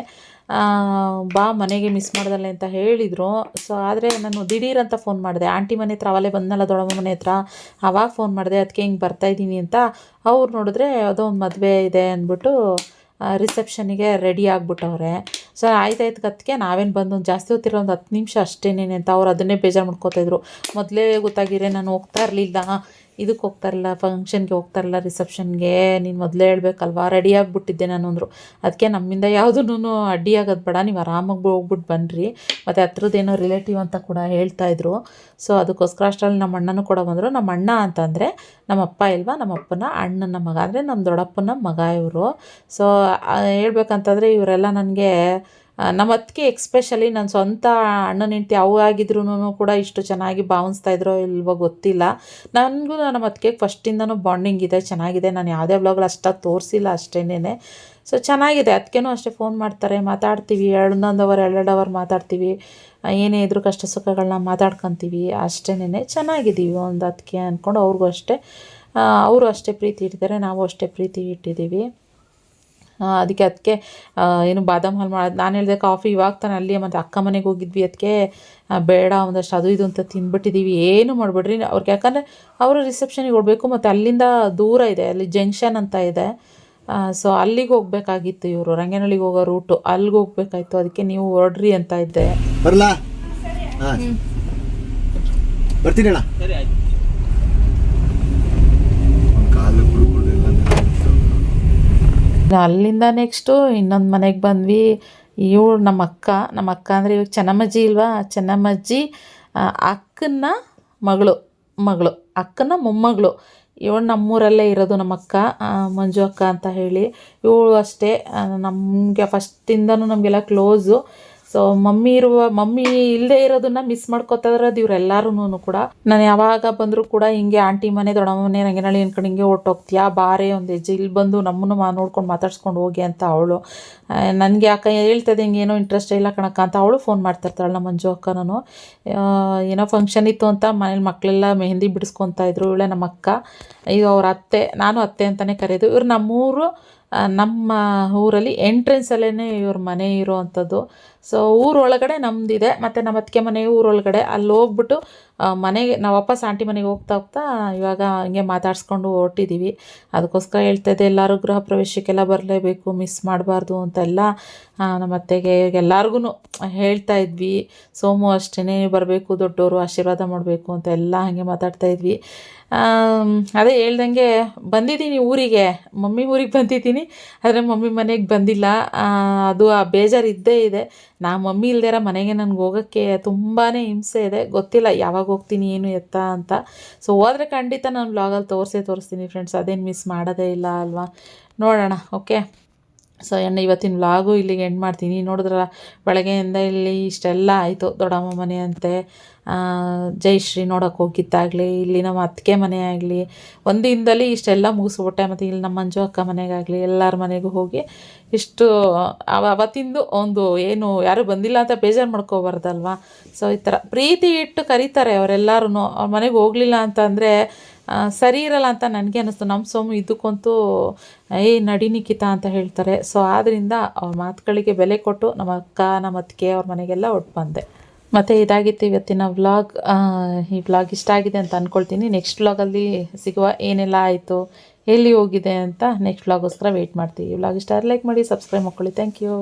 ಬಾ ಮನೆಗೆ ಮಿಸ್ ಮಾಡ್ದಲ್ಲ ಅಂತ ಹೇಳಿದರು. ಸೊ ಆದರೆ ನಾನು ದಿಢೀರ್ ಅಂತ ಫೋನ್ ಮಾಡಿದೆ, ಆಂಟಿ ಮನೆ ಹತ್ರ ಅವಲೇ ಬಂದನಲ್ಲ ದೊಡ್ಡಮ್ಮ ಮನೆ ಹತ್ರ, ಆವಾಗ ಫೋನ್ ಮಾಡಿದೆ ಅದಕ್ಕೆ ಹಿಂಗೆ ಬರ್ತಾಯಿದ್ದೀನಿ ಅಂತ. ಅವ್ರು ನೋಡಿದ್ರೆ ಯಾವುದೋ ಒಂದು ಮದುವೆ ಇದೆ ಅಂದ್ಬಿಟ್ಟು ರಿಸೆಪ್ಷನಿಗೆ ರೆಡಿ ಆಗಿಬಿಟ್ಟವ್ರೆ. ಸೊ ಆಯ್ತಾಯ್ತು ಅದಕ್ಕೆ ನಾವೇನು ಬಂದು ಒಂದು ಜಾಸ್ತಿ ಹೊತ್ತಿರೋ ಒಂದು 10 ನಿಮಿಷ ಅಷ್ಟೇನೇನೆ ಅಂತ ಅವ್ರು ಅದನ್ನೇ ಬೇಜಾರು ಮಾಡ್ಕೋತಾಯಿದ್ರು. ಮೊದಲೇ ಗೊತ್ತಾಗಿರೆ ನಾನು ಹೋಗ್ತಾ ಇರಲಿಲ್ಲ, ಇದಕ್ಕೆ ಹೋಗ್ತಾ ಇರಲಿಲ್ಲ, ಫಂಕ್ಷನ್ಗೆ ಹೋಗ್ತಾ ಇರಲಿಲ್ಲ, ರಿಸೆಪ್ಷನ್ಗೆ ನೀನು ಮೊದಲೇ ಹೇಳ್ಬೇಕಲ್ವಾ, ರೆಡಿ ಆಗಿಬಿಟ್ಟಿದ್ದೆ ನಾನು ಅಂದರು. ಅದಕ್ಕೆ ನಮ್ಮಿಂದ ಯಾವುದೂ ಅಡ್ಡಿ ಆಗೋದು ಬೇಡ, ನೀವು ಆರಾಮಾಗಿ ಹೋಗ್ಬಿಟ್ಟು ಬನ್ನಿರಿ, ಮತ್ತು ಹತ್ರದ್ದೇನೋ ರಿಲೇಟಿವ್ ಅಂತ ಕೂಡ ಹೇಳ್ತಾಯಿದ್ರು. ಸೊ ಅದಕ್ಕೋಸ್ಕರ ಅಷ್ಟರಲ್ಲಿ ನಮ್ಮ ಅಣ್ಣನೂ ಕೂಡ ಬಂದರು. ನಮ್ಮ ಅಣ್ಣ ಅಂತಂದರೆ ನಮ್ಮ ಅಪ್ಪ ಇಲ್ವಾ, ನಮ್ಮ ಅಪ್ಪನ ಅಣ್ಣನ ಮಗ, ಅಂದರೆ ನಮ್ಮ ದೊಡ್ಡಪ್ಪನ ಮಗ ಇವರು. ಸೊ ಹೇಳ್ಬೇಕಂತಂದರೆ ಇವರೆಲ್ಲ ನನಗೆ ನಮ್ಮ ಅತ್ತಿಗೆ ಎಕ್ಸ್ಪೆಷಲಿ ನನ್ನ ಸ್ವಂತ ಅಣ್ಣನ ಹೆಂಡತಿ ಅವು ಆಗಿದ್ರೂ ಕೂಡ ಇಷ್ಟು ಚೆನ್ನಾಗಿ ಭಾವಿಸ್ತಾಯಿದ್ರೋ ಇಲ್ವೋ ಗೊತ್ತಿಲ್ಲ. ನನಗೂ ನಮ್ಮ ಅತ್ತಿಗೆ ಫಸ್ಟಿಂದನೂ ಬಾಂಡಿಂಗ್ ಇದೆ, ಚೆನ್ನಾಗಿದೆ. ನಾನು ಯಾವುದೇ ವ್ಲಾಗ್ಗಳು ಅಷ್ಟಾಗಿ ತೋರಿಸಿಲ್ಲ ಅಷ್ಟೇನೆ. ಸೊ ಚೆನ್ನಾಗಿದೆ. ಅದಕ್ಕೇನೂ ಅಷ್ಟೇ ಫೋನ್ ಮಾಡ್ತಾರೆ, ಮಾತಾಡ್ತೀವಿ, 1 ಅವರ್ ಮಾತಾಡ್ತೀವಿ, ಏನೇ ಇದ್ರೂ ಕಷ್ಟ ಸುಖಗಳನ್ನ ಮಾತಾಡ್ಕೊತೀವಿ ಅಷ್ಟೇನೆ. ಚೆನ್ನಾಗಿದ್ದೀವಿ ಒಂದು ಅದಕ್ಕೆ ಅಂದ್ಕೊಂಡು. ಅವ್ರಿಗೂ ಅಷ್ಟೇ, ಅವರು ಅಷ್ಟೇ ಪ್ರೀತಿ ಇಟ್ಟಿದ್ದಾರೆ, ನಾವು ಅಷ್ಟೇ ಪ್ರೀತಿ ಇಟ್ಟಿದ್ದೀವಿ. ಅದಕ್ಕೆ ಏನು ಬಾದಾಮ್ ಹಾಲು ಮಾಡೋದು ನಾನು ಹೇಳಿದೆ, ಕಾಫಿ ಇವಾಗ ತಾನೆ ಅಲ್ಲಿ ಮತ್ತು ಅಕ್ಕ ಮನೆಗೆ ಹೋಗಿದ್ವಿ, ಅದಕ್ಕೆ ಬೇಡ ಒಂದಷ್ಟು ಅದು ಇದು ಅಂತ ತಿಂದ್ಬಿಟ್ಟಿದ್ದೀವಿ, ಏನು ಮಾಡಿಬಿಡ್ರಿ ಅವ್ರಿಗೆ. ಯಾಕಂದರೆ ಅವರು ರಿಸೆಪ್ಷನಿಗೆ ಹೋಗಬೇಕು, ಮತ್ತು ಅಲ್ಲಿಂದ ದೂರ ಇದೆ, ಅಲ್ಲಿ ಜಂಕ್ಷನ್ ಅಂತ ಇದೆ. ಸೊ ಅಲ್ಲಿಗೆ ಹೋಗಬೇಕಾಗಿತ್ತು, ಇವರು ರಂಗನಹಳ್ಳಿಗೆ ಹೋಗೋ ರೂಟು, ಅಲ್ಲಿಗೆ ಹೋಗ್ಬೇಕಾಯ್ತು. ಅದಕ್ಕೆ ನೀವು ಹೊರಡ್ರಿ ಅಂತ ಇದ್ದೆ. ಬರಲಾ? ಹಾಂ ಬರ್ತೀನಿ ಅಣ್ಣ. ಅಲ್ಲಿಂದ ನೆಕ್ಸ್ಟು ಇನ್ನೊಂದು ಮನೆಗೆ ಬಂದ್ವಿ. ಇವಳು ನಮ್ಮ ಅಕ್ಕ ಅಂದರೆ ಇವಾಗ ಚೆನ್ನಮ್ಮಜ್ಜಿ ಇಲ್ವಾ, ಚೆನ್ನಮ್ಮಜ್ಜಿ ಅಕ್ಕನ ಮಗಳು ಅಕ್ಕನ ಮೊಮ್ಮಗಳು. ಇವಳು ನಮ್ಮೂರಲ್ಲೇ ಇರೋದು, ನಮ್ಮ ಅಕ್ಕ ಮಂಜು ಅಕ್ಕ ಅಂತ ಹೇಳಿ. ಇವಳು ಅಷ್ಟೇ ನಮಗೆ ಫಸ್ಟಿಂದನೂ ನಮಗೆಲ್ಲ ಕ್ಲೋಸು. ಸೊ ಮಮ್ಮಿ ಇಲ್ಲದೆ ಇರೋದನ್ನ ಮಿಸ್ ಮಾಡ್ಕೋತಾ ಇರೋದು ಇವರೆಲ್ಲರೂ ಕೂಡ. ನಾನು ಯಾವಾಗ ಬಂದರೂ ಕೂಡ ಹಿಂಗೆ ಆಂಟಿ ಮನೆ ದೊಡ್ಡಮ್ಮ ಮನೆ ರಂಗನಹಳ್ಳಿ ಅನ್ಕೊಂಡು ಹಿಂಗೆ ಹೊರ್ಟೋಗ್ತೀಯಾ, ಬಾರೆ ಒಂದು ಹೆಜ್ಜೆ ಇಲ್ಲಿ ಬಂದು ನಮ್ಮನ್ನು ನೋಡ್ಕೊಂಡು ಮಾತಾಡ್ಸ್ಕೊಂಡು ಹೋಗಿ ಅಂತ ಅವಳು. ನನಗೆ ಅಕ್ಕ ಹೇಳ್ತದೆ ಹಿಂಗೆ ಏನೋ ಇಂಟ್ರೆಸ್ಟ್ ಇಲ್ಲ ಕಣಕ್ಕ ಅಂತ ಅವಳು ಫೋನ್ ಮಾಡ್ತಿರ್ತಾಳೆ ನಮ್ಮ ಮಂಜು ಅಕ್ಕನೂ. ಏನೋ ಫಂಕ್ಷನ್ ಇತ್ತು ಅಂತ ಮನೇಲಿ ಮಕ್ಕಳೆಲ್ಲ ಮೆಹಂದಿ ಬಿಡಿಸ್ಕೊತಾ ಇದ್ರು. ಇವಳೆ ನಮ್ಮ ಅಕ್ಕ, ಇದು ಅವ್ರ ಅತ್ತೆ, ನಾನು ಅತ್ತೆ ಅಂತಲೇ ಕರೆಯೋದು. ಇವ್ರು ನಮ್ಮೂರು, ನಮ್ಮ ಊರಲ್ಲಿ ಎಂಟ್ರೆನ್ಸಲ್ಲೇ ಇವ್ರ ಮನೆ ಇರೋ ಅಂಥದ್ದು. ಸೊ ಊರೊಳಗಡೆ ನಮ್ಮದಿದೆ, ಮತ್ತು ನಮ್ಮ ಅತ್ತಿಗೆ ಮನೆ ಊರೊಳಗಡೆ. ಅಲ್ಲಿ ಹೋಗ್ಬಿಟ್ಟು ಮನೆಗೆ ನಾವು ವಾಪಸ್ ಆಂಟಿ ಮನೆಗೆ ಹೋಗ್ತಾ ಇವಾಗ ಹಂಗೆ ಮಾತಾಡ್ಸ್ಕೊಂಡು ಹೊರಟಿದ್ದೀವಿ. ಅದಕ್ಕೋಸ್ಕರ ಹೇಳ್ತಾಯಿದ್ದೆ ಎಲ್ಲರೂ ಗೃಹ ಪ್ರವೇಶಕ್ಕೆಲ್ಲ ಬರಲೇಬೇಕು, ಮಿಸ್ ಮಾಡಬಾರ್ದು ಅಂತೆಲ್ಲ ನಮ್ಮ ಅತ್ತೆಗೆ ಎಲ್ಲರಿಗೂ ಹೇಳ್ತಾ ಇದ್ವಿ. ಸೋಮು ಅಷ್ಟೇ ಬರಬೇಕು, ದೊಡ್ಡವರು ಆಶೀರ್ವಾದ ಮಾಡಬೇಕು ಅಂತ ಎಲ್ಲ ಹಾಗೆ ಮಾತಾಡ್ತಾಯಿದ್ವಿ. ಅದೇ ಹೇಳ್ದಂಗೆ ಬಂದಿದ್ದೀನಿ ಊರಿಗೆ, ಮಮ್ಮಿ ಊರಿಗೆ ಬಂದಿದ್ದೀನಿ, ಆದರೆ ಮಮ್ಮಿ ಮನೆಗೆ ಬಂದಿಲ್ಲ. ಅದು ಆ ಬೇಜಾರು ಇದ್ದೇ ಇದೆ. ಮಮ್ಮಿ ಇಲ್ದಿರ ಮನೆಗೆ ನನಗೆ ಹೋಗೋಕ್ಕೆ ತುಂಬಾ ಹಿಂಸೆ ಇದೆ. ಗೊತ್ತಿಲ್ಲ ಯಾವಾಗ ಹೋಗ್ತೀನಿ ಏನು ಎತ್ತ ಅಂತ. ಸೊ ಹೋದರೆ ಖಂಡಿತ ನಾನು ವ್ಲಾಗಲ್ಲಿ ತೋರಿಸ್ತೀನಿ ಫ್ರೆಂಡ್ಸ್, ಅದೇನು ಮಿಸ್ ಮಾಡೋದೇ ಇಲ್ಲ ಅಲ್ವಾ. ನೋಡೋಣ, ಓಕೆ. ಸೊ ಇವತ್ತಿನ ವ್ಲಾಗು ಇಲ್ಲಿಗೆ ಎಂಡ್ ಮಾಡ್ತೀನಿ. ನೋಡಿದ್ರಲ್ಲ, ಬೆಳಗ್ಗೆಯಿಂದ ಇಲ್ಲಿ ಇಷ್ಟೆಲ್ಲ ಆಯಿತು. ದೊಡ್ಡಮ್ಮ ಮನೆ ಅಂತೆ, ಜಯಶ್ರೀ ನೋಡೋಕೆ ಹೋಗಿದ್ದಾಗಲಿ, ಇಲ್ಲಿ ನಮ್ಮ ಅತ್ತಿಗೆ ಮನೆ ಆಗಲಿ, ಒಂದು ದಿನದಲ್ಲಿ ಇಷ್ಟೆಲ್ಲ ಮುಗಿಸ್ಬಿಟ್ಟೆ. ಮತ್ತು ಇಲ್ಲಿ ನಮ್ಮ ಮಂಜು ಅಕ್ಕ ಮನೆಗಾಗಲಿ ಎಲ್ಲರ ಮನೆಗೂ ಹೋಗಿ ಇಷ್ಟು ಅವತ್ತಿಂದು ಒಂದು ಏನು ಯಾರೂ ಬಂದಿಲ್ಲ ಅಂತ ಬೇಜಾರು ಮಾಡ್ಕೋಬಾರ್ದಲ್ವ. ಸೊ ಈ ಥರ ಪ್ರೀತಿ ಇಟ್ಟು ಕರೀತಾರೆ ಅವರೆಲ್ಲರೂ. ಅವ್ರ ಮನೆಗೆ ಹೋಗಲಿಲ್ಲ ಅಂತಂದರೆ ಸರಿ ಇರಲ್ಲ ಅಂತ ನನಗೆ ಅನ್ನಿಸ್ತು. ನಮ್ಮ ಸೋಮು ಇದಕ್ಕಂತೂ ನಡಿ ನಿಖಿತ ಅಂತ ಹೇಳ್ತಾರೆ. ಸೊ ಆದ್ದರಿಂದ ಅವ್ರ ಮಾತುಗಳಿಗೆ ಬೆಲೆ ಕೊಟ್ಟು ನಮ್ಮ ಅಕ್ಕ, ನಮ್ಮ ಅತ್ತಿಗೆ ಅವ್ರ ಮನೆಗೆಲ್ಲ ಒಟ್ಟು ಬಂದೆ. ಮತ್ತು ಇದಾಗಿತ್ತು ಇವತ್ತಿನ ವ್ಲಾಗ್. ಈ ವ್ಲಾಗ್ ಇಷ್ಟ ಆಗಿದೆ ಅಂತ ಅಂದ್ಕೊಳ್ತೀನಿ. ನೆಕ್ಸ್ಟ್ ವ್ಲಾಗಲ್ಲಿ ಸಿಗುವ, ಏನೆಲ್ಲ ಆಯಿತು, ಎಲ್ಲಿ ಹೋಗಿದೆ ಅಂತ ನೆಕ್ಸ್ಟ್ ವ್ಲಾಗೋಸ್ಕರ ವೆಯ್ಟ್ ಮಾಡ್ತೀವಿ. ಈ ವ್ಲಾಗ್ ಇಷ್ಟ ಲೈಕ್ ಮಾಡಿ, ಸಬ್ಸ್ಕ್ರೈಬ್ ಮಾಡ್ಕೊಳ್ಳಿ. Thank you.